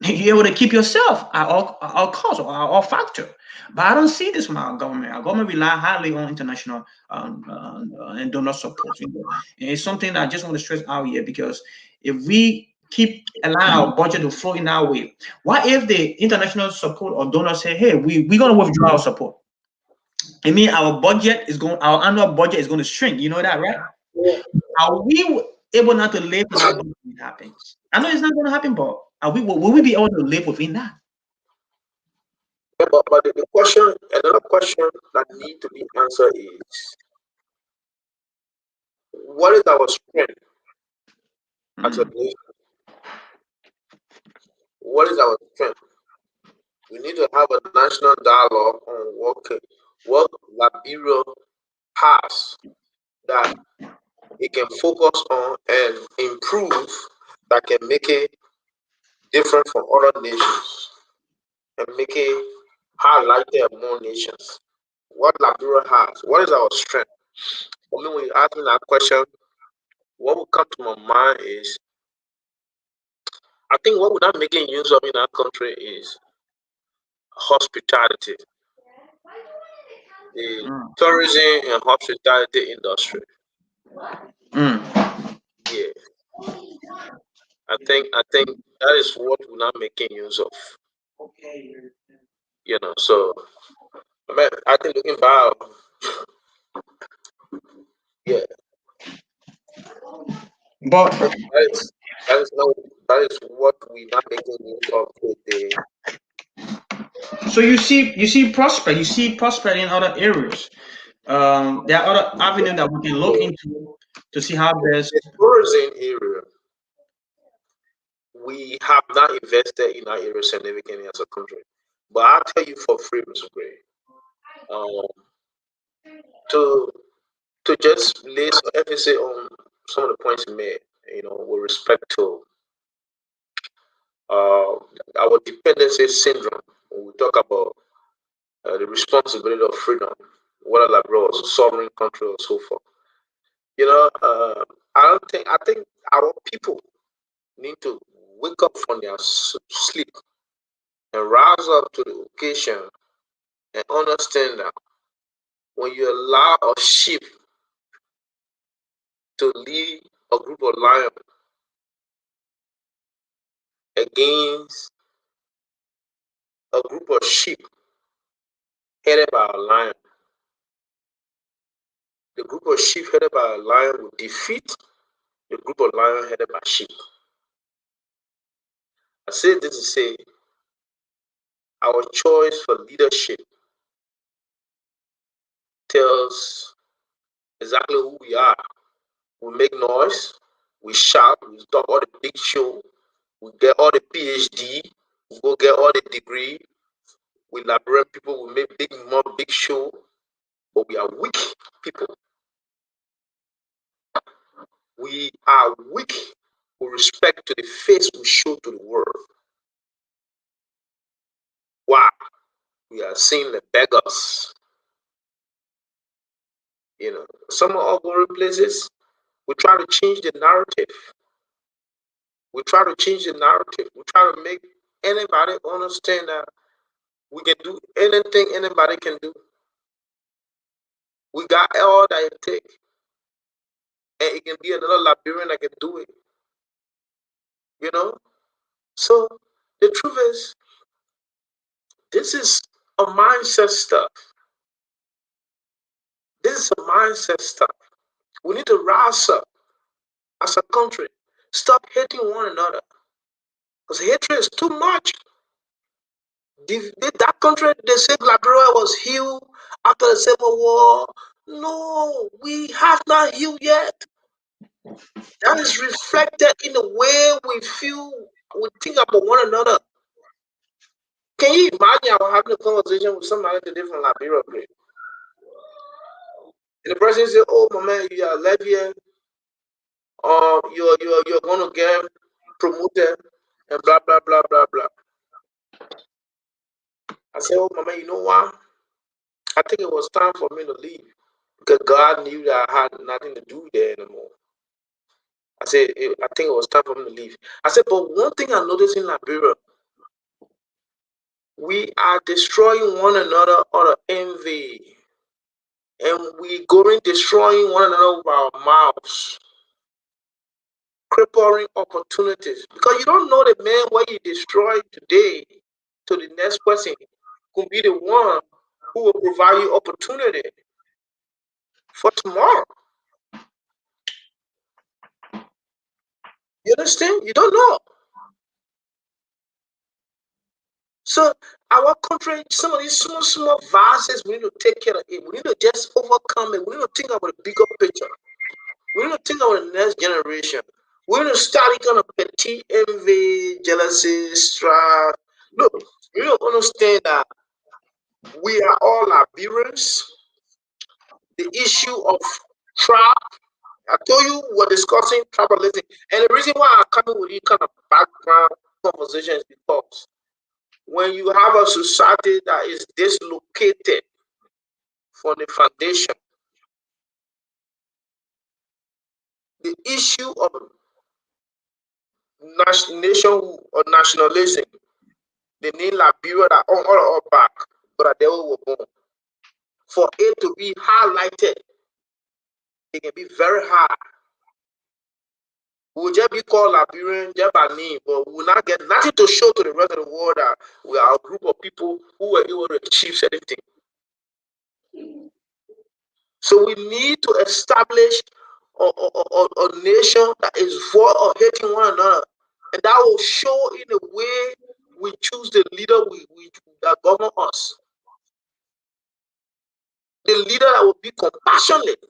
[SPEAKER 2] You're able to keep yourself at all costs or at all factor. But I don't see this from our government. Our government rely highly on international and donor support. You know? And it's something that I just want to stress out here, because if we keep allowing our budget to flow in that way, what if the international support or donors say, hey, we're going to withdraw our support? I mean, our annual budget is going to shrink. You know that, right?
[SPEAKER 3] Yeah.
[SPEAKER 2] Are we able not to live without that when it happens? I know it's not going to happen, but will we be able to live within that?
[SPEAKER 3] Yeah, but the question, another question that need to be answered is, what is our strength as a nation? What is our strength? We need to have a national dialogue on what Liberia has that it can focus on and improve, that can make it different from other nations and make it highlighted among nations. What Liberia has, what is our strength? For me, when you ask me that question, what will come to my mind is, I think what we're not making use of in our country is hospitality, the
[SPEAKER 2] Mm.
[SPEAKER 3] tourism and hospitality industry.
[SPEAKER 2] Mm.
[SPEAKER 3] Yeah, I think that is what we're not making use of. So I mean, I think looking back, yeah,
[SPEAKER 2] But
[SPEAKER 3] that is no that is what we're not making use of with the.
[SPEAKER 2] so you see prosper in other areas. There are other avenues that we can look into to see how best.
[SPEAKER 3] The tourism area, we have not invested in our area significantly as a country. But I'll tell you for free, Mr. Gray, um, to to just lay some emphasis on some of the points you made, with respect to uh, our dependency syndrome. When we talk about the responsibility of freedom, whether Liberia was a sovereign country or so forth. I think our people need to wake up from their sleep and rise up to the occasion and understand that when you allow a sheep to lead a group of lions against a group of sheep headed by a lion, the group of sheep headed by a lion will defeat the group of lions headed by sheep. I say this to say our choice for leadership tells exactly who we are. We make noise, we shout, we talk all the big show, we get all the PhD, we go get all the degree, we Liberian people, we make more big show, but we are weak people. We are weak with respect to the face we show to the world. Why? We are seeing the beggars. Some of our going places, we try to change the narrative. We try to change the narrative. We try to make anybody understand that we can do anything anybody can do. We got all that it takes. And it can be another Liberian that can do it. So the truth is, this is a mindset stuff. This is a mindset stuff. We need to rise up as a country. Stop hating one another. Because hatred is too much. That country, they said Liberia was healed after the Civil War. No, we have not healed yet. That is reflected in the way we feel, we think about one another. Can you imagine I was having a conversation with somebody today from Liberia? And the person said, "Oh, my man, you are Liberian. You're going to get promoted and blah blah blah blah blah." I said, "Oh, my man, you know what? I think it was time for me to leave because God knew that I had nothing to do there anymore. I said, I think it was time for me to leave. I said, but one thing I noticed in Liberia, we are destroying one another out of envy. And we going destroying one another with our mouths, crippling opportunities. Because you don't know the man what you destroy today to the next person could be the one who will provide you opportunity for tomorrow. You understand? You don't know. So our country, some of these small vices, we need to take care of it. We need to just overcome it. We need to think about the bigger picture. We need to think about the next generation. We need to start kind of petty envy, jealousy, strife. Look, you don't understand that we are all Liberians. The issue of tribe, I told you we're discussing tribalism. And the reason why I'm coming with this kind of background conversation is because when you have a society that is dislocated from the foundation, the issue of nation or nationalism, they need Liberia that all back, but they were born. For it to be highlighted, it can be very hard. We'll just be called Liberian just by name, but we will not get nothing to show to the rest of the world that we are a group of people who were able to achieve certain things. So we need to establish a nation that is void of hating one another, and that will show in the way we choose the leader that govern us. The leader that will be compassionate,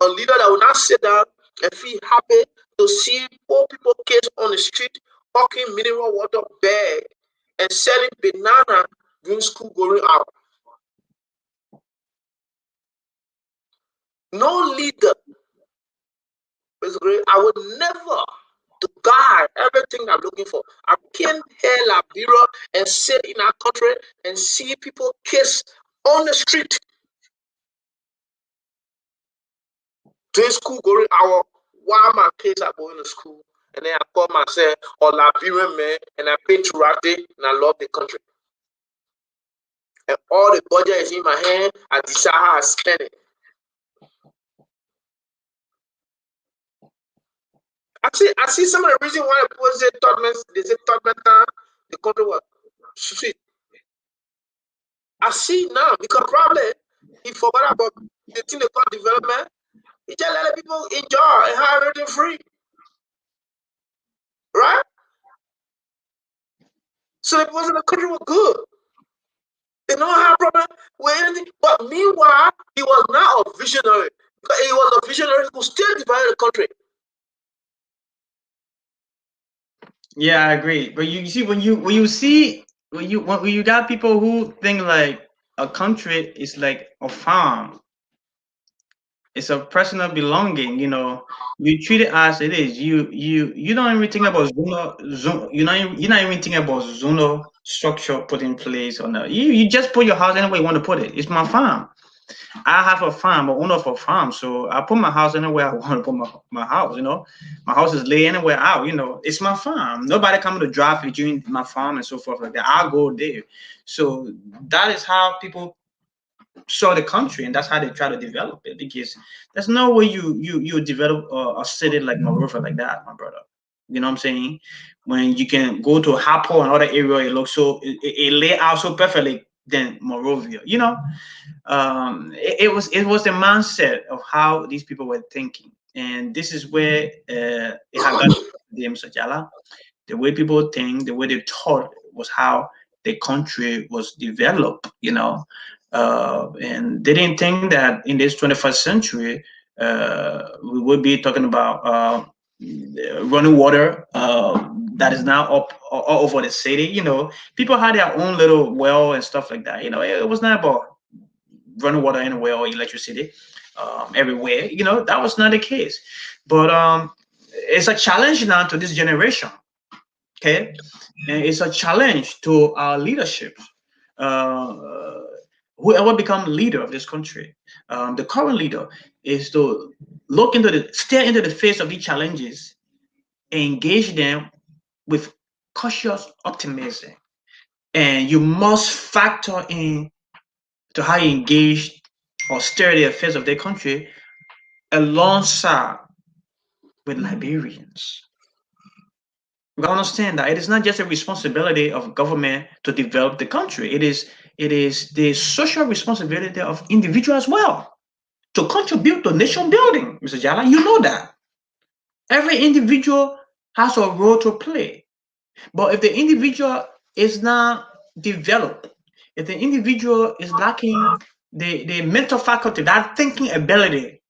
[SPEAKER 3] a leader that will not sit down and feel happy to see poor people kids on the street hawking mineral water bag and selling banana during school going out. No leader. I would never, to God, everything I'm looking for. I can't hear Liberia and sit in our country and see people kiss on the street during school going out while my kids are going to school. And then I call myself a Liberian man and I patriotic and I love the country. And all the budget is in my hand, I decide how I spend it. I see some of the reason why people say third time the country was sweet. I see now because probably he forgot about the thing they call development. He just let people enjoy and have everything free. Right? So the people in the country were good. They don't have a problem with anything. But meanwhile, he was not a visionary. Because he was a visionary who still divided the country.
[SPEAKER 2] Yeah, I agree. But you see, when you got people who think like a country is like a farm, it's a personal belonging. You treat it as it is. You don't even think about you're not even thinking about zonal structure put in place or no. You just put your house anywhere you want to put it. It's my farm. I have a farm, a owner of a farm, so I put my house anywhere I want to put my house. My house is laid anywhere out. It's my farm. Nobody coming to drive between my farm and so forth like that. I'll go there. So that is how people saw the country, and that's how they try to develop it. Because there's no way you develop a city like Monrovia like that, my brother. You know what I'm saying? When you can go to Hapo and other area, it looks so it lay out so perfectly than Monrovia. It was the mindset of how these people were thinking, and this is where it had got them Sajala. The way people think, the way they thought was how the country was developed, and they didn't think that in this 21st century we would be talking about running water that is now up all over the city. People had their own little well and stuff like that. It was not about running water anywhere or electricity everywhere. That was not the case. But it's a challenge now to this generation. Okay, and it's a challenge to our leadership. whoever become leader of this country, the current leader, is to stare into the face of these challenges and engage them with cautious optimism. And you must factor in to how you engage or steer the affairs of their country alongside with Liberians. We understand that it is not just a responsibility of government to develop the country. It is the social responsibility of individual as well to contribute to nation building, Mr. Jala. You know that. Every individual has a role to play. But if the individual is not developed, if the individual is lacking the mental faculty, that thinking ability,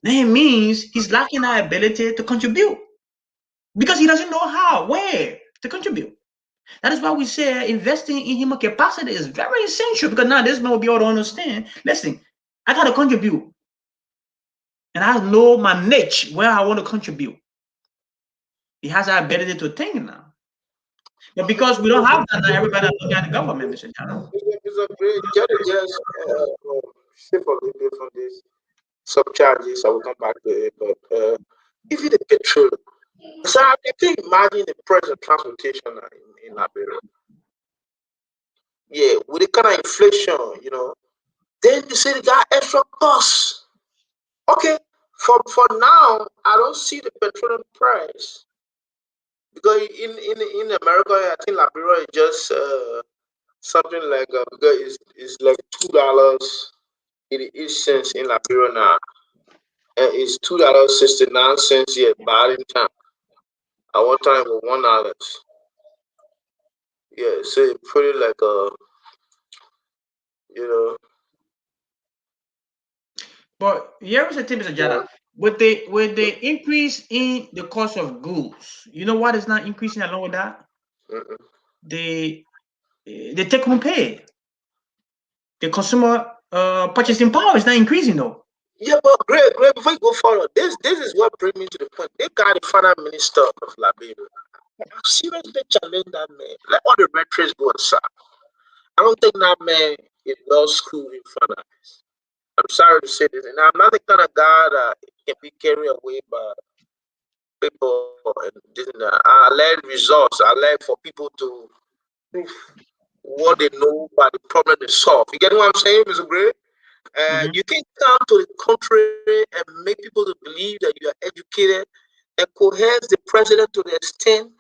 [SPEAKER 2] then it means he's lacking that ability to contribute because he doesn't know how, where to contribute. That is why we say investing in human capacity is very essential, because now this man will be able to understand, listen, I got to contribute and I know my niche where I want to contribute. He has that ability to think now. But because we don't have that now, everybody looking at the government, Mr. Channel.
[SPEAKER 3] It's a great just shift a little bit from this surcharges. I will come back to it, but even the petrol. So I can imagine the price of transportation in Liberia. Yeah, with the kind of inflation, then you say they got extra costs. Okay, for now, I don't see the petroleum price because in America, I think Liberia is just something like because it's like $2.88 in Liberia now, and it's $2.69 here bad in time. At one time it was $1. Yeah, so it pretty like you know,
[SPEAKER 2] But here is the thing, Mr.
[SPEAKER 3] yeah,
[SPEAKER 2] Jada. With the increase in the cost of goods, you know what is not increasing along with that?
[SPEAKER 3] mm-mm.
[SPEAKER 2] The the take home pay, the consumer purchasing power is not increasing though.
[SPEAKER 3] Yeah, but great. Before you go forward, this is what brings me to the point. They got the finance minister of Liberia. I seriously challenge that man. Let all the rhetoric go aside. I don't think that man is well schooled in finance. I'm sorry to say this, and I'm not the kind of guy that can be carried away by people and this and that. I like results. I like for people to prove what they know by the problem they solve. You get what I'm saying, Mr. Gray?
[SPEAKER 2] Hmm.
[SPEAKER 3] You can come to the country and make people to believe that you are educated and coerce the president to the extent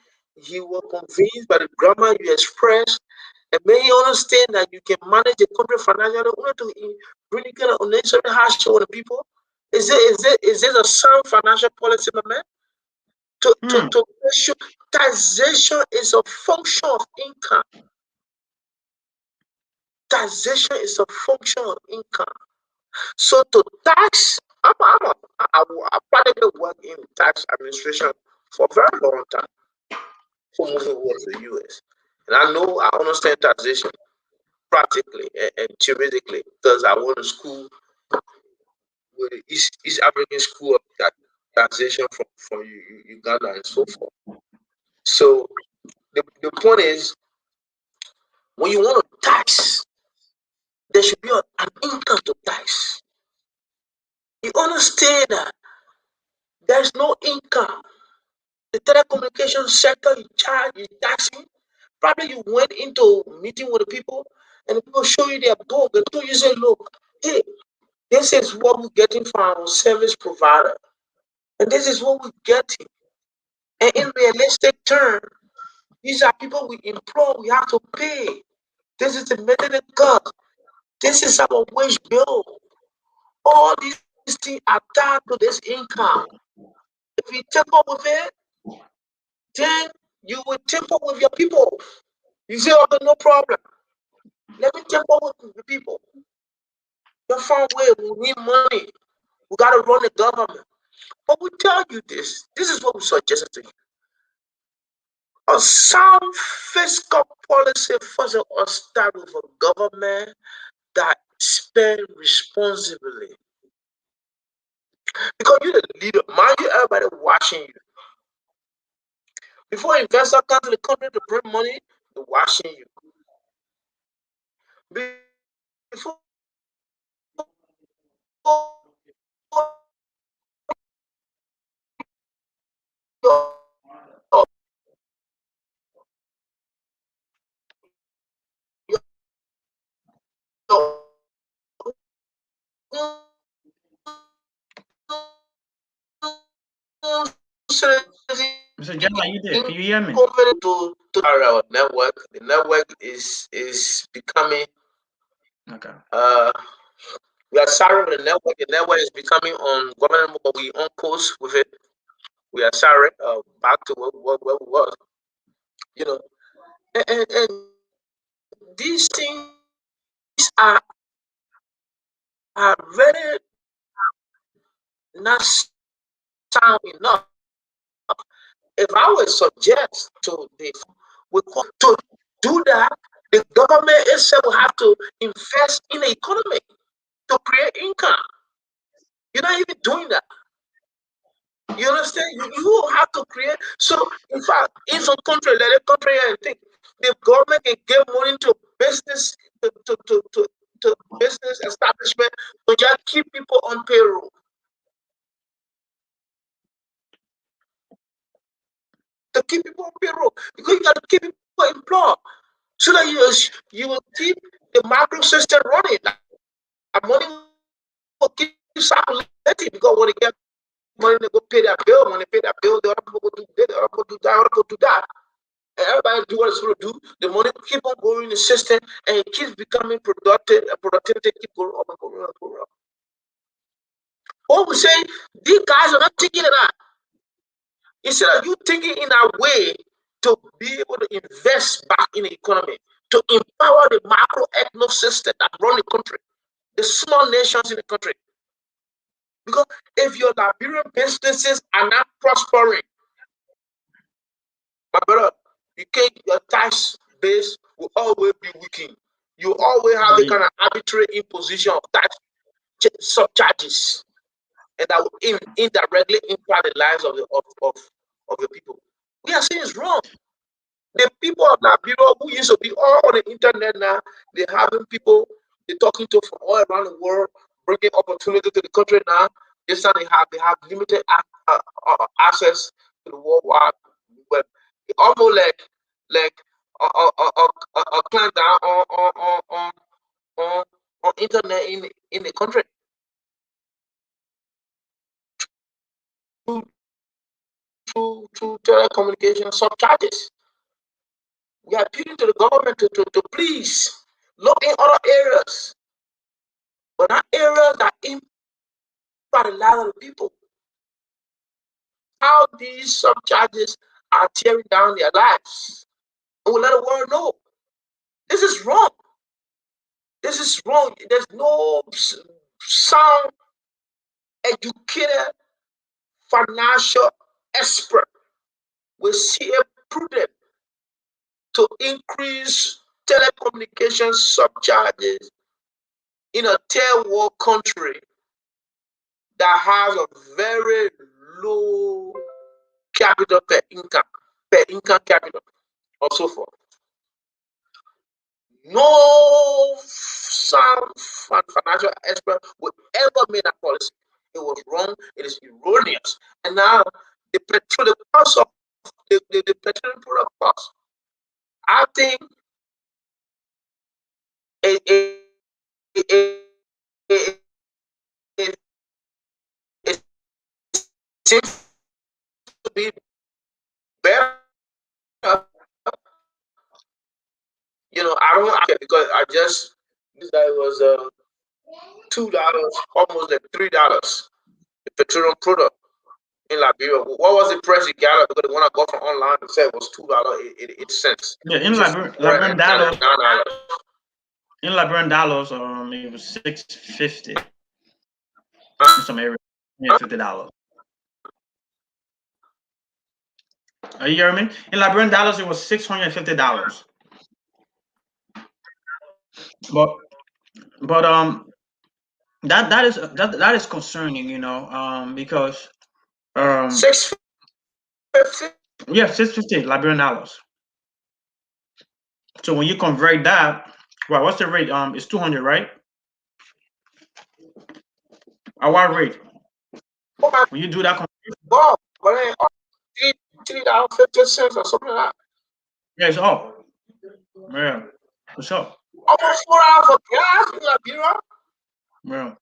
[SPEAKER 3] you were convinced by the grammar you express, and may you understand that you can manage the country financially only to really get an unnecessary hardship on the people. Is it a sound financial policy, my man?
[SPEAKER 2] Hmm.
[SPEAKER 3] To issue taxation is a function of income. Taxation is a function of income. So to tax, I probably work in tax administration for a very long time for moving over to the US. And I understand taxation practically and theoretically because I went to school with the East African School of Taxation from Uganda and so forth. So the point is, when you want to tax, there should be an income to tax. You understand that there's no income. The telecommunication sector, you taxing. Probably you went into meeting with the people and the people show you their book. The people you say, look, hey, this is what we're getting from our service provider. And this is what we're getting. And in realistic terms, these are people we employ, we have to pay. This is the maintenance cost. This is our wage bill. All these things are tied to this income. If you tamper with it, then you will tamper with your people. You say, okay, no problem. Let me tamper with the people. You're far away. We need money. We got to run the government. But we tell you this. This is what we suggested to you. A sound fiscal policy first of all start with a government that spend responsibly. Because you're the leader. Mind you, everybody watching you. Before investors come to the country to bring money, they're watching you. Before
[SPEAKER 2] Mr. Jala, you there? Can you hear me?
[SPEAKER 3] To our network. The network is becoming we are sorry with the network. The network is becoming on government, but we on course with it. We are sorry. Back to what we was. You know, and these things are very not sound enough. If I would suggest to the to do that, the government itself will have to invest in the economy to create income. You're not even doing that. You understand? You have to create. So, in fact, in some country, let a country and think the government can give money to business to business establishment to just keep people on payroll. To keep people on payroll because you got to keep people employed so that you will keep the macro system running. That money will keep circulating because when they get money, they go pay their bill. When they pay their bill, the other people go do this, the other people do that, the other people do that. And everybody do what it's supposed to do. The money keep on going in the system and it keeps becoming productive. And productivity keep going up and going up and going up. What we say, these guys are not thinking of that. Instead of you thinking in a way to be able to invest back in the economy, to empower the macro ethno system that run the country, the small nations in the country. Because if your Liberian businesses are not prospering, my brother, your tax base will always be weakened. You always have the kind of arbitrary imposition of tax surcharges, and that will indirectly impact the lives of the people. We are saying it's wrong. The people of Liberia who used to be all on the internet now, they're having people they're talking to from all around the world, bringing opportunity to the country now. This time they have limited access to the worldwide web. It's almost like a clan down on internet in the country. Through telecommunication surcharges. We are appealing to the government to please look in other areas, but not areas that impact a lot of the people. How these surcharges are tearing down their lives. And we let the world know this is wrong. This is wrong. There's no sound, educated, financial expert will see it prudent to increase telecommunication surcharges in a third world country that has a very low capital per income capital, or so forth. No sound financial expert would ever make that policy. It was wrong. It is erroneous. And now the cost of the petroleum product cost, I think it seems to be better. I don't care because this guy was $2, almost like $3. The petroleum product in Liberia. What was the price in Ghana? Because the one I got from online said it was $2.88.
[SPEAKER 2] Yeah, in Liberian dollars. In Liberian dollars, it was $6.50 in some areas. Yeah, $50. Are you hearing me? In Liberian dollars, it was $650. But that is concerning, because
[SPEAKER 3] 650.
[SPEAKER 2] Yeah, $6.50 Liberian dollars. So when you convert that, well, what's the rate? It's 200, right? At what rate?
[SPEAKER 3] Oh
[SPEAKER 2] When you do that,
[SPEAKER 3] God, but then $3.50 or something like that.
[SPEAKER 2] yeah, it's up. Yeah, what's up?
[SPEAKER 3] Almost $4 for gas in Liberia.
[SPEAKER 2] Yeah,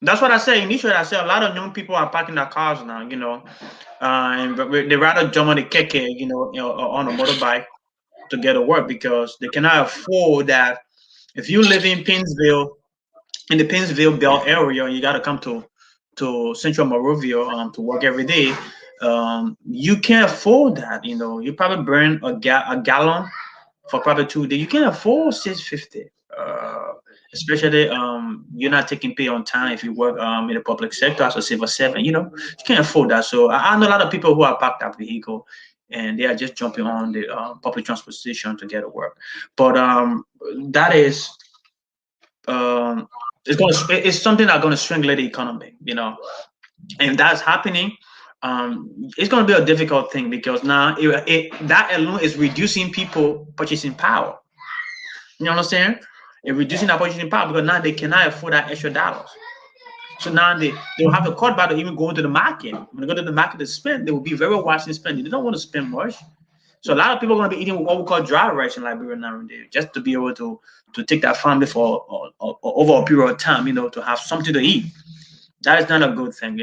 [SPEAKER 2] that's what I say. Initially, I said a lot of young people are parking their cars now. And they rather jump on the keke, or on a motorbike to get to work because they cannot afford that. If you live in Pennsville, in the Pennsville Bell area, you got to come to Central Monrovia to work every day. You can't afford that. You probably burn a gallon for probably 2 days. You can't afford 650. Especially you're not taking pay on time if you work in the public sector as a civil servant. You can't afford that. So I know a lot of people who are parked that vehicle and they are just jumping on the public transportation to get to work. But that is um, it's something that's going to strangle the economy. And that's happening. It's going to be a difficult thing because now that alone is reducing people purchasing power. You understand? It's reducing that purchasing power because now they cannot afford that extra dollars. So now they will have a cut back to even go to the market. When they go to the market to spend, they will be very wise in spending. They don't want to spend much. So a lot of people are going to be eating what we call dry rice in Liberia nowadays, just to be able to take that family for over a period of time, to have something to eat. That is not a good thing.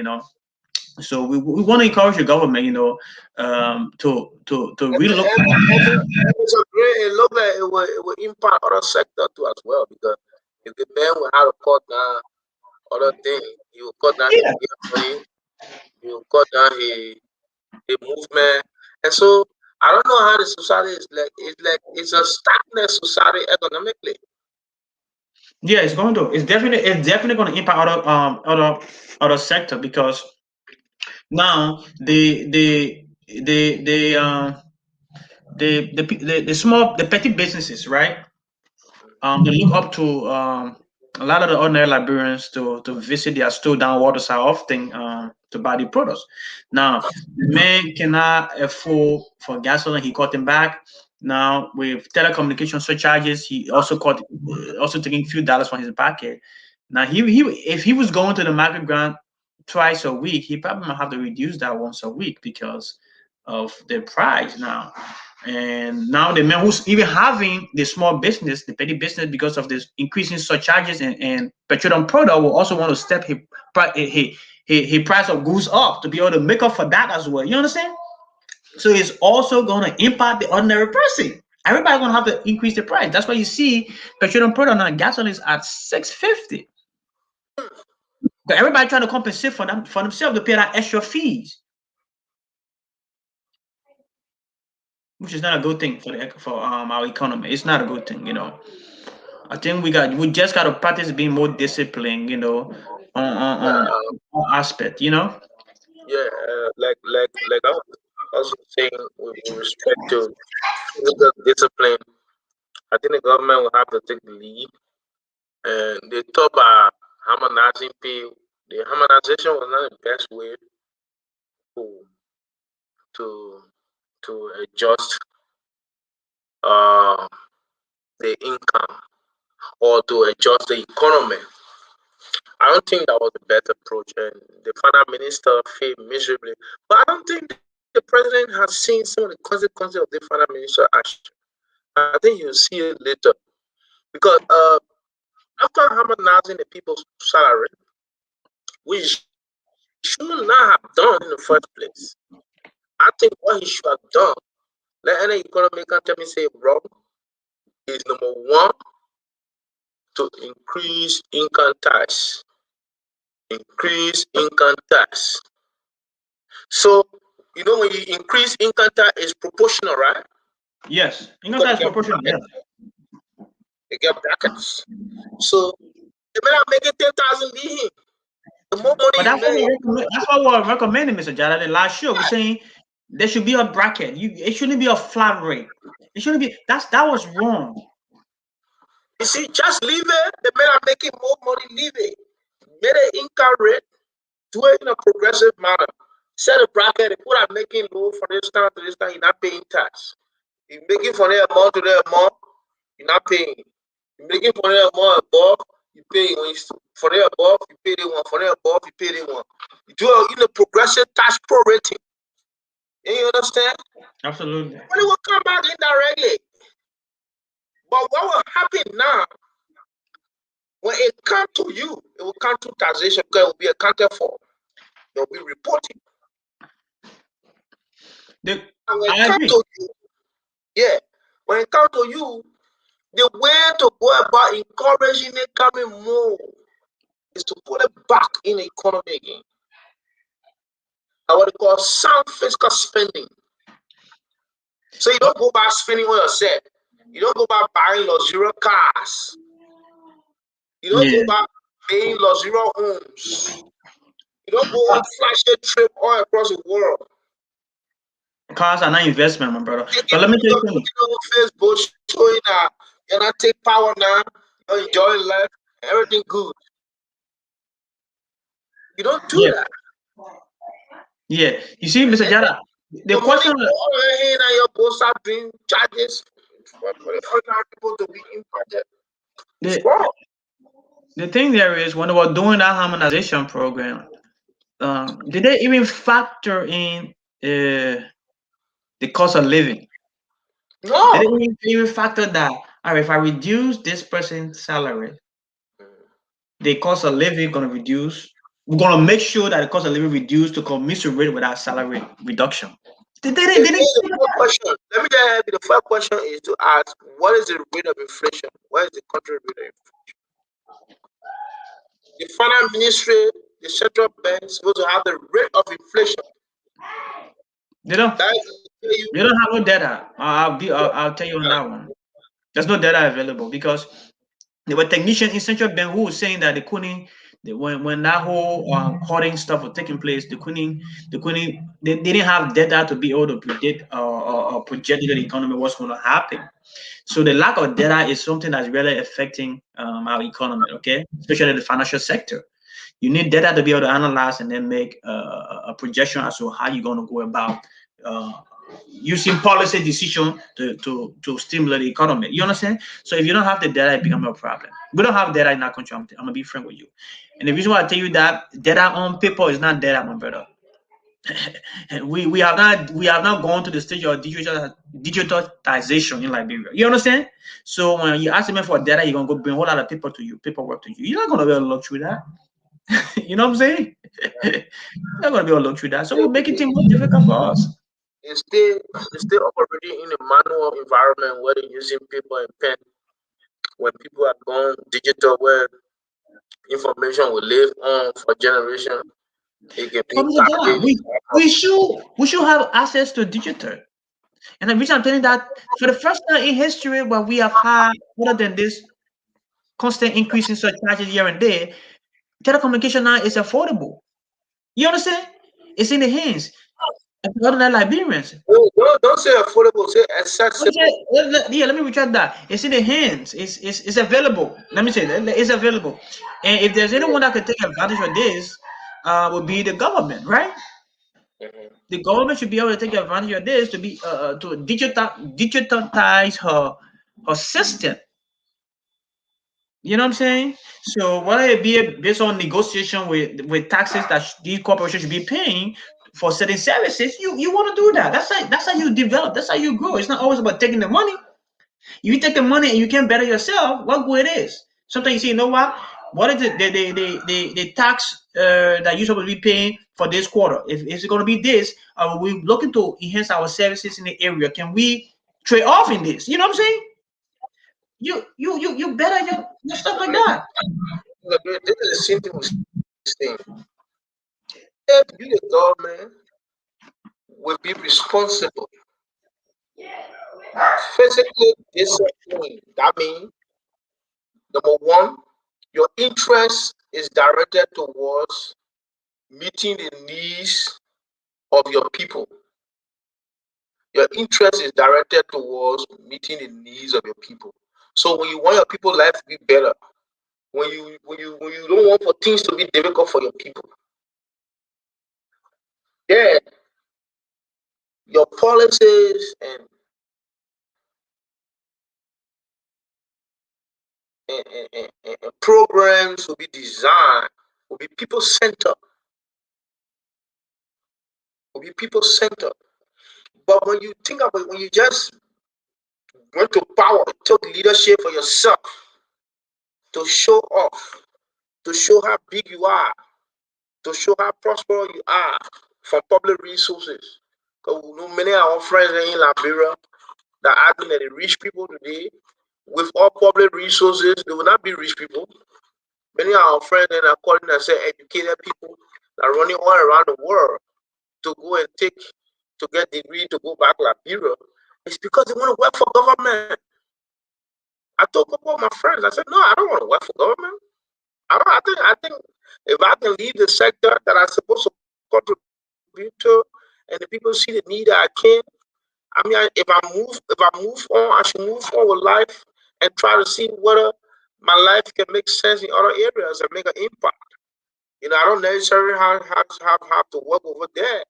[SPEAKER 2] So we want to encourage the government, to really look.
[SPEAKER 3] It's a great. It looked like it will impact other sector too as well because if the man will have to cut down other things, he will cut down his
[SPEAKER 2] Yeah,
[SPEAKER 3] beer money, he will cut down his movement, and so I don't know how the society is like. It's a stagnant society economically.
[SPEAKER 2] yeah, it's going to. It's definitely going to impact other sector because now the small the petty businesses, right? They look up to a lot of the ordinary Liberians to visit their store down water side often to buy the products. Now, the man cannot afford for gasoline. He cut them back. Now, with telecommunication surcharges, he also taking a few dollars from his pocket. Now, he if he was going to the market ground twice a week, he probably might have to reduce that once a week because of the price now. And now the man who's even having the small business, the petty business, because of this increasing surcharges and petroleum product, will also want to step his price of goods up to be able to make up for that as well. You understand? So it's also going to impact the ordinary person. Everybody's going to have to increase the price. That's why you see petroleum product now, gasoline is at 650. But everybody trying to compensate for themselves to pay that extra fees, which is not a good thing for our economy. It's not a good thing. I think we just got to practice being more disciplined, on aspect,
[SPEAKER 3] Yeah, like I was also saying with respect to physical discipline, I think the government will have to take the lead. And they talk about harmonizing pay. The harmonization was not the best way to to to adjust uh, the income or to adjust the economy. I don't think that was the best approach, and the finance minister failed miserably. But I don't think the president has seen some of the consequences of the finance minister action. I think you'll see it later because after harmonizing the people's salary, which should not have done in the first place, I think what he should have done, let any economic can tell me say wrong, is number one to increase income tax. Increase income tax. So when you increase income tax, it's proportional, right?
[SPEAKER 2] Yes, income
[SPEAKER 3] Because
[SPEAKER 2] tax proportional. Yeah,
[SPEAKER 3] they get brackets. So the man making 10,000 be the more money
[SPEAKER 2] but
[SPEAKER 3] you make.
[SPEAKER 2] that's what we're recommending, Mr. Jada. Last year we're saying there should be a bracket. It shouldn't be a flat rate. It shouldn't be. That was wrong.
[SPEAKER 3] You see, just leave it. The men are making more money, leave it. Get an income rate, do it in a progressive manner. Set a bracket, if people are making low from this time to this time, you're not paying tax. You're making from the amount to the amount, you're not paying. You're making from the amount above, you pay when you For the above, you pay the one. For the above, you pay the one. You do it in a progressive tax prorating. You understand?
[SPEAKER 2] Absolutely.
[SPEAKER 3] But it will come back indirectly. But what will happen now, when it comes to you, it will come to taxation because it will be accounted for. It will be reporting. And when it comes to you, when it comes to you, the way to go about encouraging it coming more is to put it back in the economy again. And what they call sound fiscal spending. So you don't go back spending on yourself. You don't go back buying luxurious cars. You don't go back paying luxurious homes. You don't go on flashy trip all across the world.
[SPEAKER 2] Cars are not investment, my brother. But let me tell you something.
[SPEAKER 3] On Facebook showing that you're not take power now, you're enjoying life, everything good. You don't do that.
[SPEAKER 2] Yeah, you see, Mr. Jada, the question
[SPEAKER 3] money go and your boss start doing charges for the ordinary people to be impacted.
[SPEAKER 2] the thing there is when they were doing that harmonization program, did they even factor in the cost of living?
[SPEAKER 3] No.
[SPEAKER 2] They didn't even factor that. All right, if I reduce this person's salary, the cost of living going to reduce. We're going to make sure that the cost of living reduced to commensurate with our salary reduction. They didn't.
[SPEAKER 3] Let me just have the first question is to ask, what is the rate of inflation? What is the country rate of inflation? The finance ministry, the central bank is supposed to have the rate of inflation.
[SPEAKER 2] They don't. They don't have no data. I'll tell you on that one. There's no data available because there were technicians in central bank who were saying that they couldn't. When that whole hoarding stuff was taking place, they didn't have data to be able to predict or project the economy what's going to happen. So the lack of data is something that's really affecting our economy. Okay, especially the financial sector. You need data to be able to analyze and then make a projection as to how you're going to go about using policy decision to stimulate the economy. You understand? So if you don't have the data, it becomes a problem. We don't have data in our country. I'm gonna be frank with you. And the reason why I tell you that data on paper is not data, my brother. we have not gone to the stage of digitalization in Liberia. You understand? So when you ask me for data, you're gonna go bring a whole lot of paperwork to you. You're not gonna be able to look through that. You know what I'm saying? You're not gonna be able to look through that. So we're making things more difficult for us.
[SPEAKER 3] It's still operating in a manual environment where they're using paper and pen. When people are gone digital, where information will live on for generation, it can be
[SPEAKER 2] we should have access to digital. And the reason I'm telling that for the first time in history where we have had other than this constant increase in surcharges here and there, telecommunication now is affordable. You understand? It's in the hands of ordinary Liberians.
[SPEAKER 3] Don't say affordable, say accessible.
[SPEAKER 2] Yeah, let me retract that. It's in the hands. It's available. Let me say that it's available. And if there's anyone that can take advantage of this, would be the government, right? The government should be able to take advantage of this to be to digitize her system. You know what I'm saying? So whether it be based on negotiation with taxes that these corporations should be paying for certain services, you want to do that. That's how you develop. That's how you grow. It's not always about taking the money. If you take the money and you can better yourself, what good it is. Sometimes you say, you know what? What is the tax that you're supposed to be paying for this quarter? If it's going to be this, we're looking to enhance our services in the area. Can we trade off in this? You know what I'm saying? You better your stuff like that.
[SPEAKER 3] This is a simple thing. If you, the government, will be responsible, physically disciplined. That means, number one, your interest is directed towards meeting the needs of your people. Your interest is directed towards meeting the needs of your people. So when you want your people life to be better, when you don't want for things to be difficult for your people, yeah, your policies and and programs will be designed, will be people centered, will be people centered. But when you think about it, when you just went to power, took leadership for yourself to show off, to show how big you are, to show how prosperous you are from public resources. Because we know many of our friends in Liberia that are acting like the rich people today, with all public resources, they will not be rich people. Many of our friends that are calling themselves educated people that are running all around the world to go and take to get degree to go back to Liberia. It's because they want to work for government. I told a couple of my friends, I said, no, I don't want to work for government. I think if I can leave the sector that I'm supposed to contribute to and the people see the need that I can, I mean, if I move on, I should move on with life and try to see whether my life can make sense in other areas and make an impact. I don't necessarily have to work over there.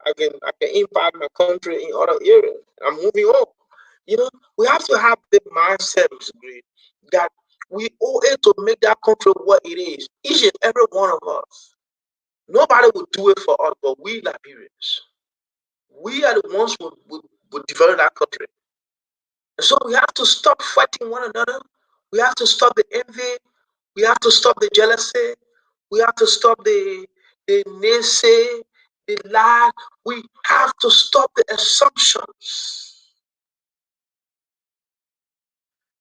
[SPEAKER 3] I can impact my country in other areas. I'm moving on. We have to have the mindset, Mr. Green, that we owe it to make that country what it is. Each and every one of us. Nobody will do it for us, but we Liberians. We are the ones who will develop that country. And so we have to stop fighting one another. We have to stop the envy. We have to stop the jealousy. We have to stop the naysay, the lie. We have to stop the assumptions.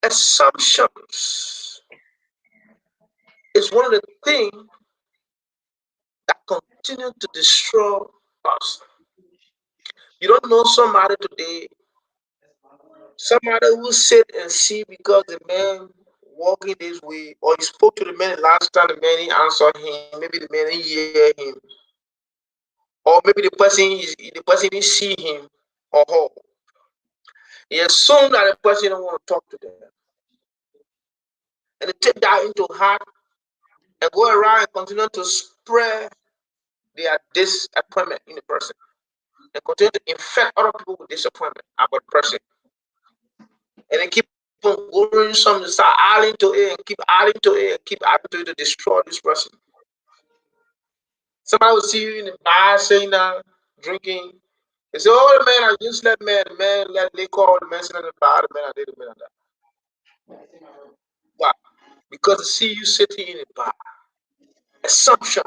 [SPEAKER 3] Assumptions is one of the things that continue to destroy us. You don't know somebody today, somebody who sit and see because the man walking this way, or he spoke to the man last time, the man he answered him, maybe the man he hear him, or maybe the person didn't see him or her. He assumed that the person don't want to talk to them. And they take that into heart and go around and continue to spread their disappointment in the person. And continue to infect other people with disappointment about the person. And then keep on going some to start adding to it and keep adding to it and keep adding to it to destroy this person. Somebody will see you in the bar saying that, drinking. They say, oh, the man, I just let man, the man, let they call the man sitting in the bar, the man, I did the man, that. Why? Because they see you sitting in the bar. Assumption.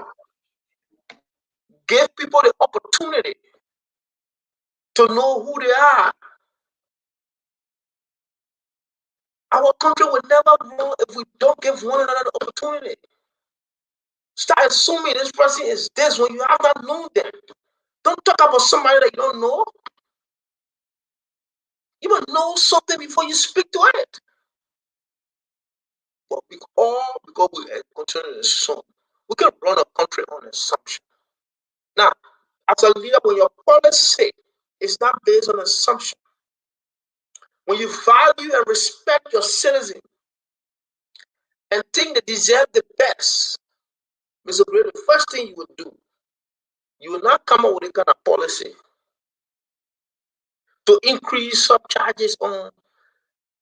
[SPEAKER 3] Give people the opportunity to know who they are. Our country will never grow if we don't give one another the opportunity. Start assuming this person is this when you have not known them. Don't talk about somebody that you don't know. You must know something before you speak to it. But because we continue to assume, we can run a country on assumption. Now, as a leader, when your policy is not based on assumption, when you value and respect your citizens and think they deserve the best, Mr. Gray, the first thing you will do, you will not come up with a kind of policy to increase surcharges on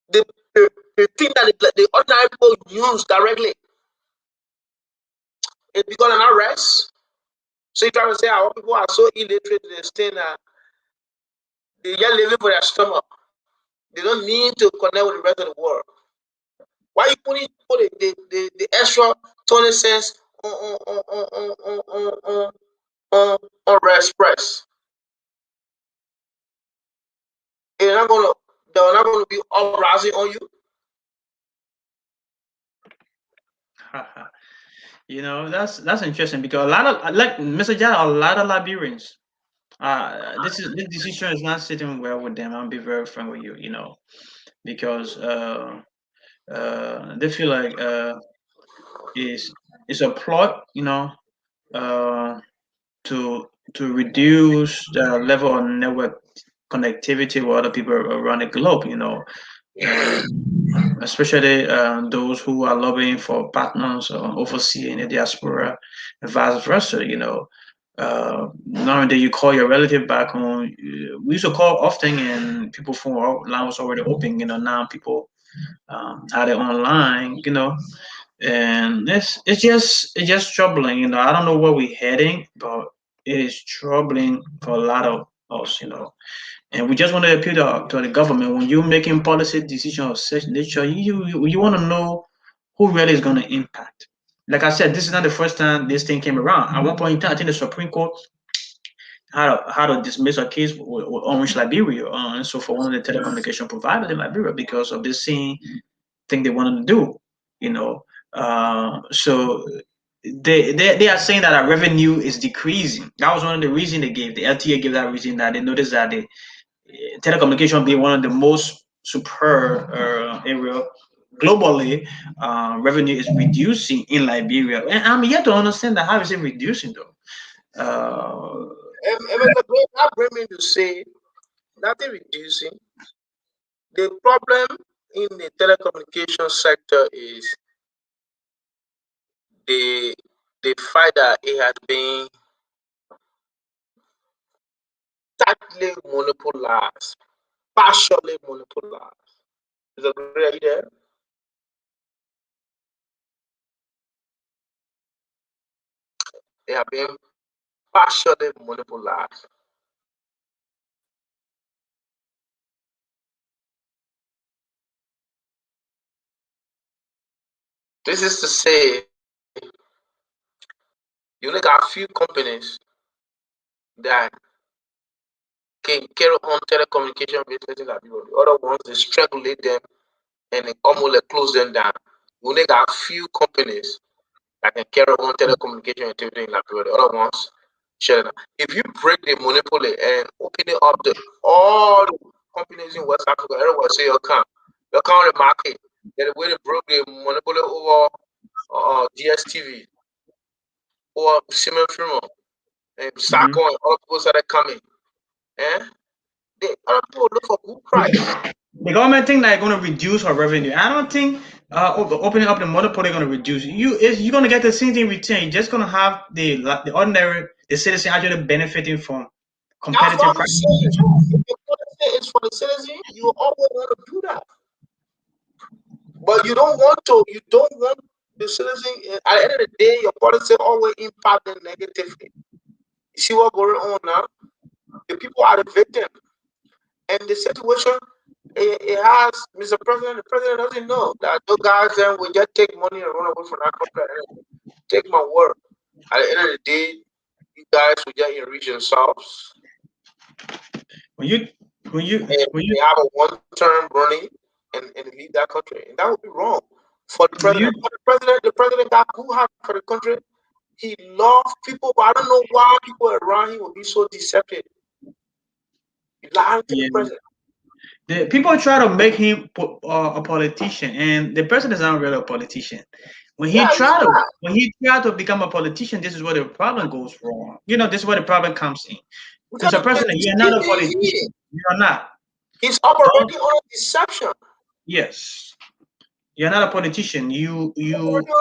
[SPEAKER 3] the, the thing that the ordinary people use directly. It becomes an arrest. So you try to say our people are so illiterate to the extent that they just living for their stomach. They don't need to connect with the rest of the world. Why you put the extra 20 cents on express? They're not gonna be uprising on you.
[SPEAKER 2] That's interesting because a lot of, like Mr. Jala, a lot of Liberians. This decision is not sitting well with them. I'll be very frank with you. Because they feel like it's a plot. Uh, to reduce the level of network connectivity with other people around the globe. Uh, Especially those who are lobbying for partners overseas in the diaspora, and vice versa. Now that you call your relative back home, we used to call often, and people phone line was already open. Now people out there online, and it's just troubling. I don't know where we're heading, but it is troubling for a lot of us. And we just want to appeal to the government when you're making policy decisions of such nature. You want to know who really is going to impact. Like I said, this is not the first time this thing came around. At one point in time, I think the Supreme Court had to dismiss a case with Orange Liberia, and so for one of the telecommunication providers in Liberia because of this thing they wanted to do. You know, so they are saying that our revenue is decreasing. That was one of the reasons they gave. The LTA gave that reason that they noticed that the telecommunication being one of the most superb area globally, revenue is reducing in Liberia. And I'm yet to understand that how is it reducing though?
[SPEAKER 3] That bring me to say nothing reducing. The problem in the telecommunication sector is the fact that it has been tightly monopolized, partially monopolized. Is that right there? They have been partially monopolized. This is to say, you look at a few companies that can carry on telecommunication business in Liberia. The other ones, they strangulate them and they almost close them down. You only got a few companies that can carry on telecommunication activity in Liberia. The other ones, shut it down. If you break the monopoly and open it up to all the companies in West Africa, everyone say you come the market. The way they broke the monopoly over DSTV or Siemens Firma and Sako and all people started coming. Eh? The other people look for good price.
[SPEAKER 2] The government think they're going to reduce our revenue. I don't think opening up the monopoly going to reduce. You're going to get the same thing return. You're just going to have the ordinary the citizen actually benefiting from competitive
[SPEAKER 3] prices.
[SPEAKER 2] prices.
[SPEAKER 3] If the policy is for the citizen, you always want to do that. But you don't want the citizen. At the end of the day, your policy always impact them negatively. You see what's going on now? The people are the victim. And the situation, it has, Mr. President, the president doesn't know that those guys then will just take money and run away from that country. Take my word. At the end of the day, you guys will just enrich yourselves.
[SPEAKER 2] When you
[SPEAKER 3] have a one-term running and leave that country, and that would be wrong for the president. The president got who had for the country. He loved people, but I don't know why people around him will be so deceptive. He lied to the president.
[SPEAKER 2] The people try to make him a politician, and the president is not really a politician. When he tried to become a politician, this is where the problem goes wrong. This is where the problem comes in. Because a president, you're not a politician. You're not.
[SPEAKER 3] He's operating on deception.
[SPEAKER 2] Yes. You're not a politician. You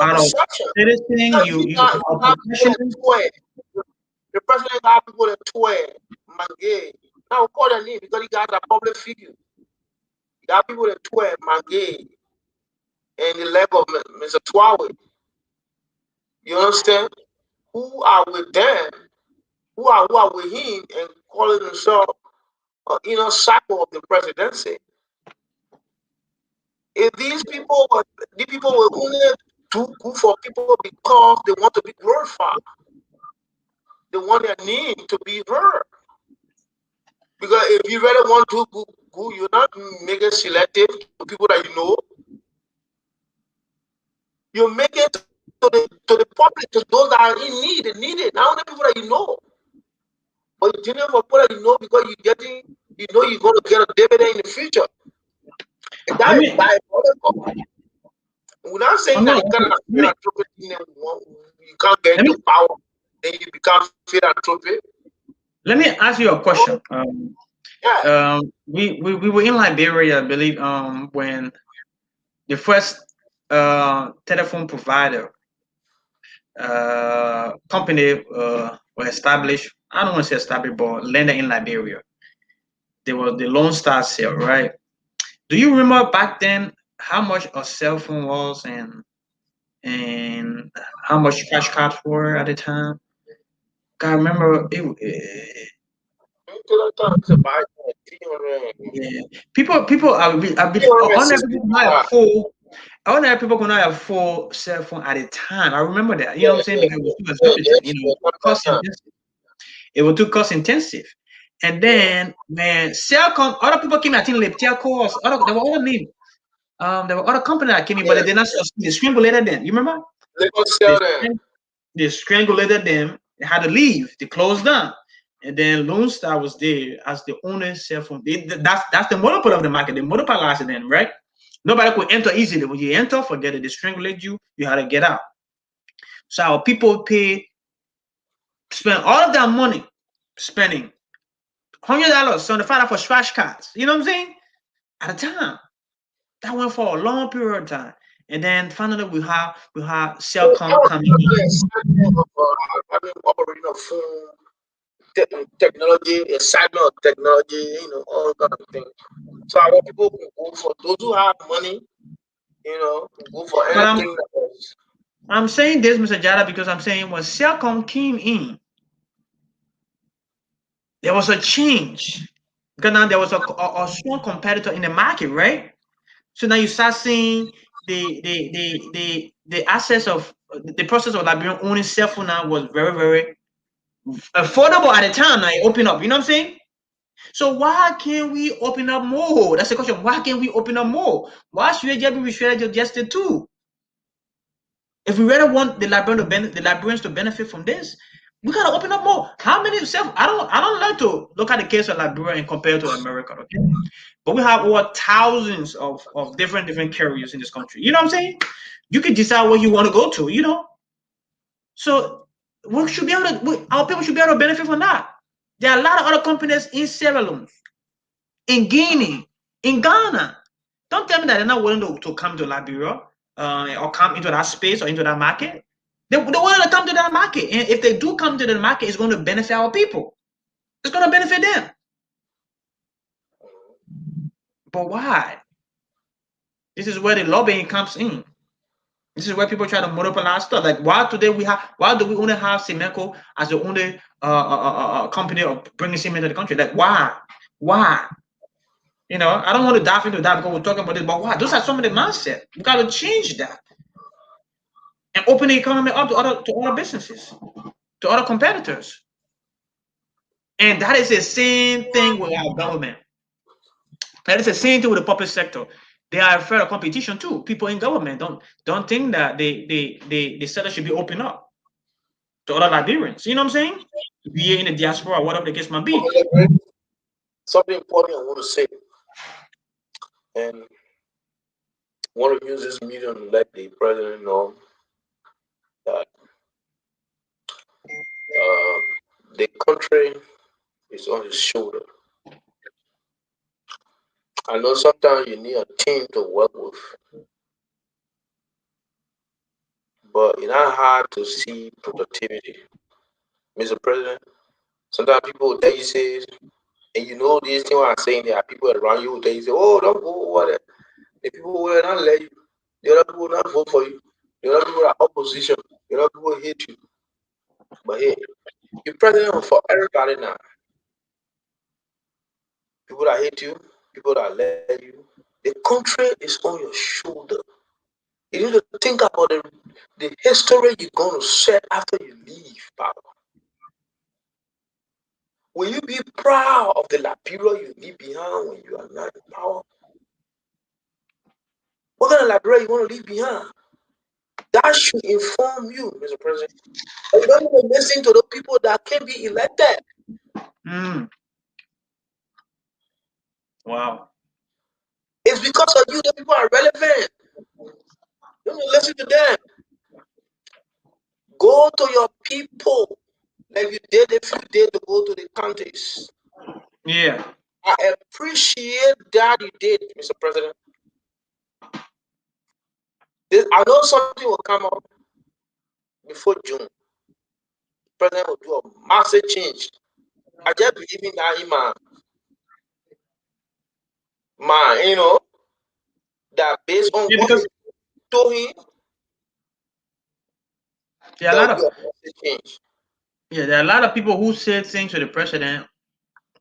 [SPEAKER 2] are a citizen. You are a professional.
[SPEAKER 3] The president got people that swear, Mangay. Now call their name because he got a public figure. He got people that swear, Mangay, and the level of Mr. Twawe. You understand? Who are with them? Who are with him and calling themselves inner circle of the presidency? If these people will only do good for people because they want to be glorified. They want their name to be heard. Because if you really want to do good, you're not making selective to people that you know. You make it to the public, to those that are in need, not only people that you know. But you didn't for people that you know because you're getting, you're going to get a dividend in the future. And that is diabolical. We're not saying that you can't get into power, then you become philanthropic.
[SPEAKER 2] Let me ask you a question. We were in Liberia, I believe, when the first telephone provider company was established. I don't want to say established, but landed in Liberia. They were the Lone Star Cell, right? Do you remember back then how much a cell phone was and how much cash cards were at the time. I remember yeah. People I believe ordinary people could not have full ordinary people could not have full cell phone at the time. I remember that. You know what I'm saying? Because it was too exorbitant, you know, cost intensive. It was too cost intensive. And then when Cellcom, other people came, I think Leptia Course, there were other names. There were other companies that came in, but they did not succeed. They strangulated them. You remember?
[SPEAKER 3] They don't sell them.
[SPEAKER 2] They strangulated them. They had to leave. They closed down. And then Lone Star was there as the only cell phone. That's the monopoly of the market. They monopolized them, right? Nobody could enter easily. When you enter, forget it. They strangulate you. You had to get out. So our people spend all of their money spending $100, $75 for scratch cards. You know what I'm saying? At a time. That went for a long period of time. And then finally we have Cellcom coming in.
[SPEAKER 3] Having operating phone technology, excitement of technology, you know, all kind of things. So our people will go for those who have money, you know, go for
[SPEAKER 2] But
[SPEAKER 3] anything.
[SPEAKER 2] I'm saying this, Mr. Jada, because I'm saying when Cellcom came in, there was a change. Because now there was a strong competitor in the market, right? So now you start seeing the access of the process of Liberian owning cell phone now was very, very affordable at the time. Now it opened up, you know what I'm saying? So why can't we open up more? That's the question. Why can't we open up more? Why should it just be restricted just the two? If we really want the Liberians to benefit from this, we gotta open up more. How many self? I don't like to look at the case of Liberia and compare it to America, okay? But we have over thousands of different carriers in this country. You know what I'm saying? You can decide where you want to go to, you know. So we should be able to. Our people should be able to benefit from that. There are a lot of other companies in Sierra Leone, in Guinea, in Ghana. Don't tell me that they're not willing to come to Liberia or come into that space or into that market. They want to come to that market. And if they do come to the market, it's going to benefit our people. It's going to benefit them. But why? This is where the lobbying comes in. This is where people try to monopolize stuff. Like why do we only have Semeco as the only company of bringing cement to the country? Like why? Why? You know, I don't want to dive into that because we're talking about this, but why? Those are some of the mindset. We got to change that and open the economy up to other businesses, to other competitors. And that is the same thing with our government. That is the same thing with the public sector. They are afraid of competition too. People in government don't think that the sector should be open up to other Liberians. You know what I'm saying? Be in the diaspora, whatever the case might be.
[SPEAKER 3] Something important I want to say, and want to use this medium to let the president know that the country is on his shoulder. I know sometimes you need a team to work with, but it's not hard to see productivity. Mr. President, sometimes people will tell you, say, and you know these things I'm saying, there are people around you who tell you, say, oh, don't go over there. The people will not let you. The other people will not vote for you. The other people are opposition. The other people hate you. But hey, you're president for everybody now. People that hate you, people that let you. The country is on your shoulder. You need to think about the history you're going to set after you leave power. Will you be proud of the Liberia you leave behind when you are not in power? What kind of Liberia you want to leave behind? That should inform you, Mr. President. And you don't even listen to the people that can be elected.
[SPEAKER 2] Mm. Wow.
[SPEAKER 3] It's because of you that people are relevant. You don't listen to them. Go to your people like you did if you did to go to the counties.
[SPEAKER 2] Yeah.
[SPEAKER 3] I appreciate that you did, Mr. President. I know something will come up before June. The president will do a massive change. I just believe in that man. Man, you know, that based on
[SPEAKER 2] Yeah,
[SPEAKER 3] what
[SPEAKER 2] because
[SPEAKER 3] he told him,
[SPEAKER 2] there are a
[SPEAKER 3] there
[SPEAKER 2] lot
[SPEAKER 3] will be
[SPEAKER 2] of
[SPEAKER 3] a change.
[SPEAKER 2] there are a lot of people who say things to the president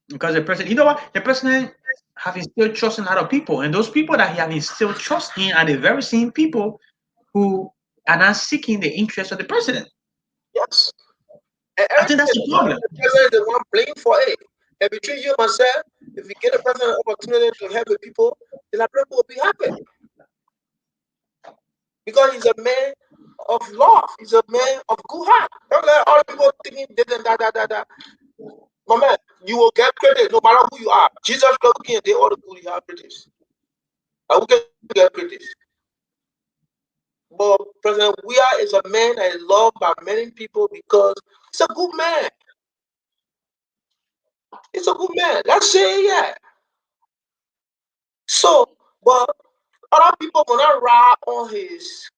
[SPEAKER 2] because the president, you know what, the president have instilled trust in a lot of people, and those people that he have instilled trust in are the very same people who are not seeking the interest of the president.
[SPEAKER 3] Yes. And
[SPEAKER 2] I think that's
[SPEAKER 3] everything,
[SPEAKER 2] the problem.
[SPEAKER 3] the president is the one blamed for it. And between you and myself, if we get the president an opportunity to help the people, the Liberian will be happy. Because he's a man of love. He's a man of good heart. Don't let all the people thinking this and that. My man, you will get credit no matter who you are. Jesus Christ can they all the good you have critics. I will get critics. But President Weah is a man that is loved by many people because he's a good man. He's a good man. Let's say yeah. So, but other people will not ride on his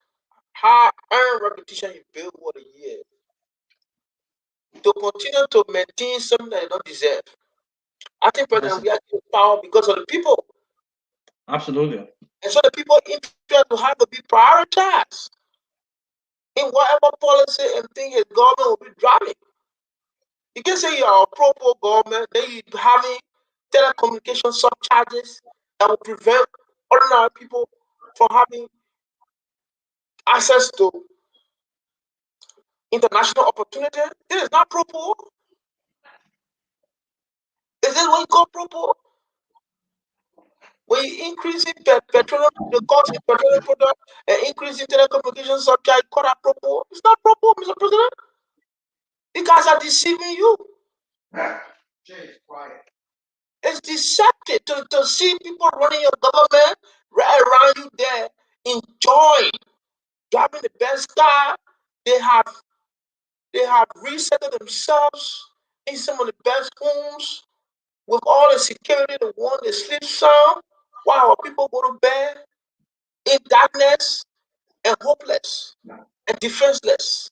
[SPEAKER 3] hard-earned reputation he built over the years to continue to maintain something that he don't deserve. I think President Weah is power because of the people.
[SPEAKER 2] Absolutely.
[SPEAKER 3] And so the people interest to have to be prioritized in whatever policy and thing his government will be driving. You can say you are a pro government, then you having telecommunication surcharges that will prevent ordinary people from having access to international opportunity. This is not pro. Is this what you call pro? When you increasing petroleum, the cost in petroleum product and increasing telecommunication surcharge, call that pro? It's not pro, Mr. President. You guys are deceiving you. It's deceptive to see people running your government right around you there, enjoying driving the best car. They have resettled themselves in some of the best homes with all the security, the one they sleep sound, while people go to bed in darkness and hopeless and defenseless.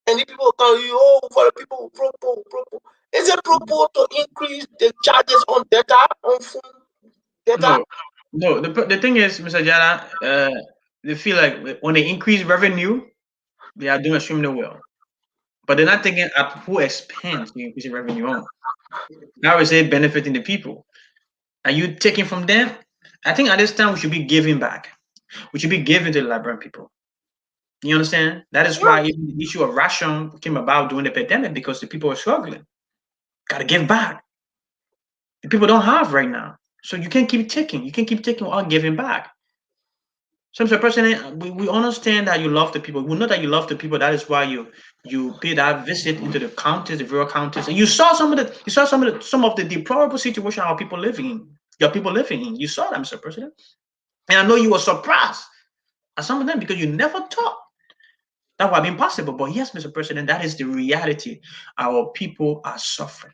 [SPEAKER 3] And the people tell you, oh, for the people propose. Is it propose to increase the charges on data, on phone data?
[SPEAKER 2] No. The thing is, Mr. Jara, they feel like when they increase revenue, they are doing extremely well. But they're not thinking at who expense the increasing revenue on. How is it benefiting the people? Are you taking from them? I think at this time we should be giving back. We should be giving to the Liberian people. You understand? That is why even the issue of ration came about during the pandemic because the people were struggling. Gotta give back. The people don't have right now. So you can't keep taking. You can't keep taking without giving back. So, Mr. President, we understand that you love the people. We know that you love the people. That is why you paid that visit into the counties, the rural counties, and you saw some of the deplorable situation our people living in. Your people living in. You saw that, Mr. President. And I know you were surprised at some of them because you never thought that would have been possible. But yes, Mr. President, that is the reality. Our people are suffering.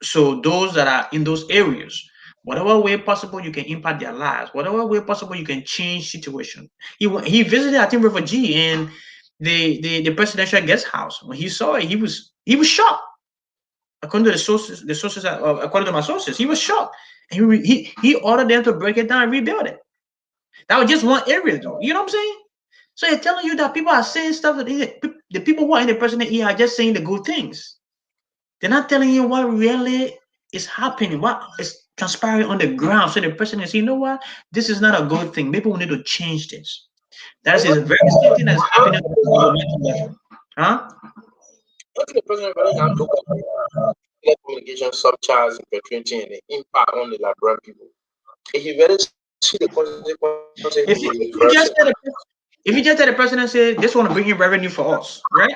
[SPEAKER 2] So those that are in those areas, whatever way possible you can impact their lives, whatever way possible you can change situation. He visited, I think, refugee in the presidential guest house. When he saw it, he was shocked. According to the sources, according to my sources, he was shocked. And he ordered them to break it down and rebuild it. That was just one area, though. You know what I'm saying? So they're telling you that people are saying stuff that the people who are in the president are just saying the good things. They're not telling you what really is happening, what is transpiring on the ground. So the president says, you know what? This is not a good thing. Maybe we need to change this. That is a very same thing that's happening at the governmental level. Huh?
[SPEAKER 3] What the president really not look at telecommunication surcharge and petroleum and the impact on the Liberian people? If you really see the consequences, he will
[SPEAKER 2] If
[SPEAKER 3] reverse
[SPEAKER 2] you,
[SPEAKER 3] it.
[SPEAKER 2] if you just tell the, if you just tell the president say this want to bring in revenue for us, right?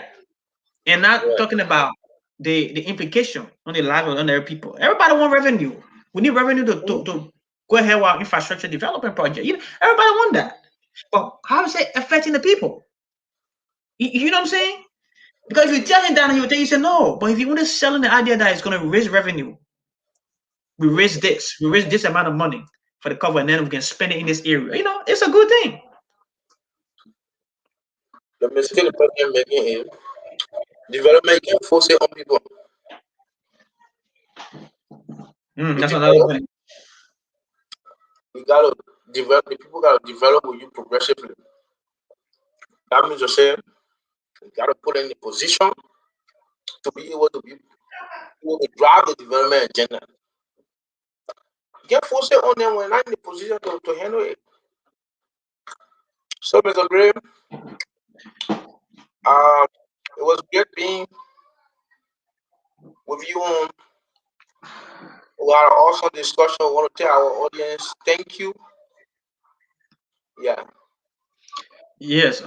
[SPEAKER 2] And not
[SPEAKER 3] Yeah.
[SPEAKER 2] talking about the implication on the lives of other people. Everybody want revenue. We need revenue to go ahead with our infrastructure development project. You know, everybody want that. But how is it affecting the people? You know what I'm saying? Because if you tell him that, he will tell you, say no. But if you want to selling the idea that it's going to raise revenue, we raise this amount of money for the cover, and then we can spend it in this area. You know, it's a good thing.
[SPEAKER 3] The mistake the president making is development can force it on people.
[SPEAKER 2] That's
[SPEAKER 3] With
[SPEAKER 2] another
[SPEAKER 3] develop,
[SPEAKER 2] thing.
[SPEAKER 3] we gotta develop. The people gotta develop with you progressively. That means you say you gotta put in the position to be able to drive the development agenda. Get forced on them when not in the position to handle it. So, Mr. Gray, it was great being with you on. We had an awesome discussion. I want to tell our audience thank you. Yeah.
[SPEAKER 2] Yes,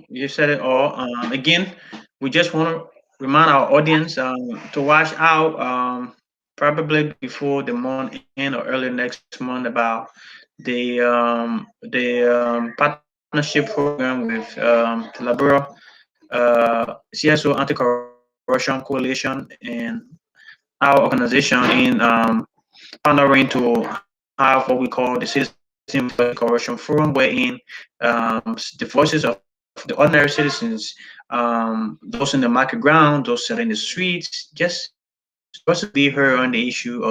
[SPEAKER 2] you said it all. Again, we just want to remind our audience to watch out probably before the month end or early next month about the partnership program with Liberia, CSO Anti-Corruption Coalition, and our organization in partnering to have what we call the Citizen Voice Anti-Corruption Forum, wherein the voices of the ordinary citizens, those in the market ground, those selling the streets, just voices will be heard on the issue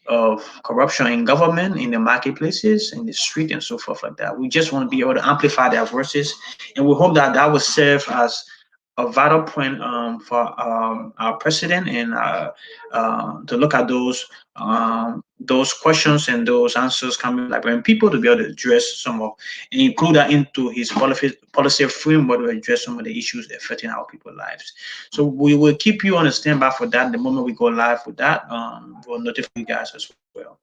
[SPEAKER 2] of corruption in government, in the marketplaces, in the street, and so forth like that. We just want to be able to amplify their voices, and we hope that that will serve as a vital point for our president and to look at those questions and those answers coming from Liberian people to be able to address some of and include that into his policy framework to address some of the issues affecting our people's lives. So we will keep you on a standby for that. The moment we go live with that, we'll notify you guys as well.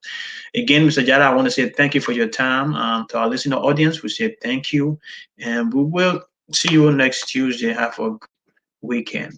[SPEAKER 2] Again, Mr. Jada, I want to say thank you for your time. To our listener audience, we say thank you, and we will see you next Tuesday. Have a weekend.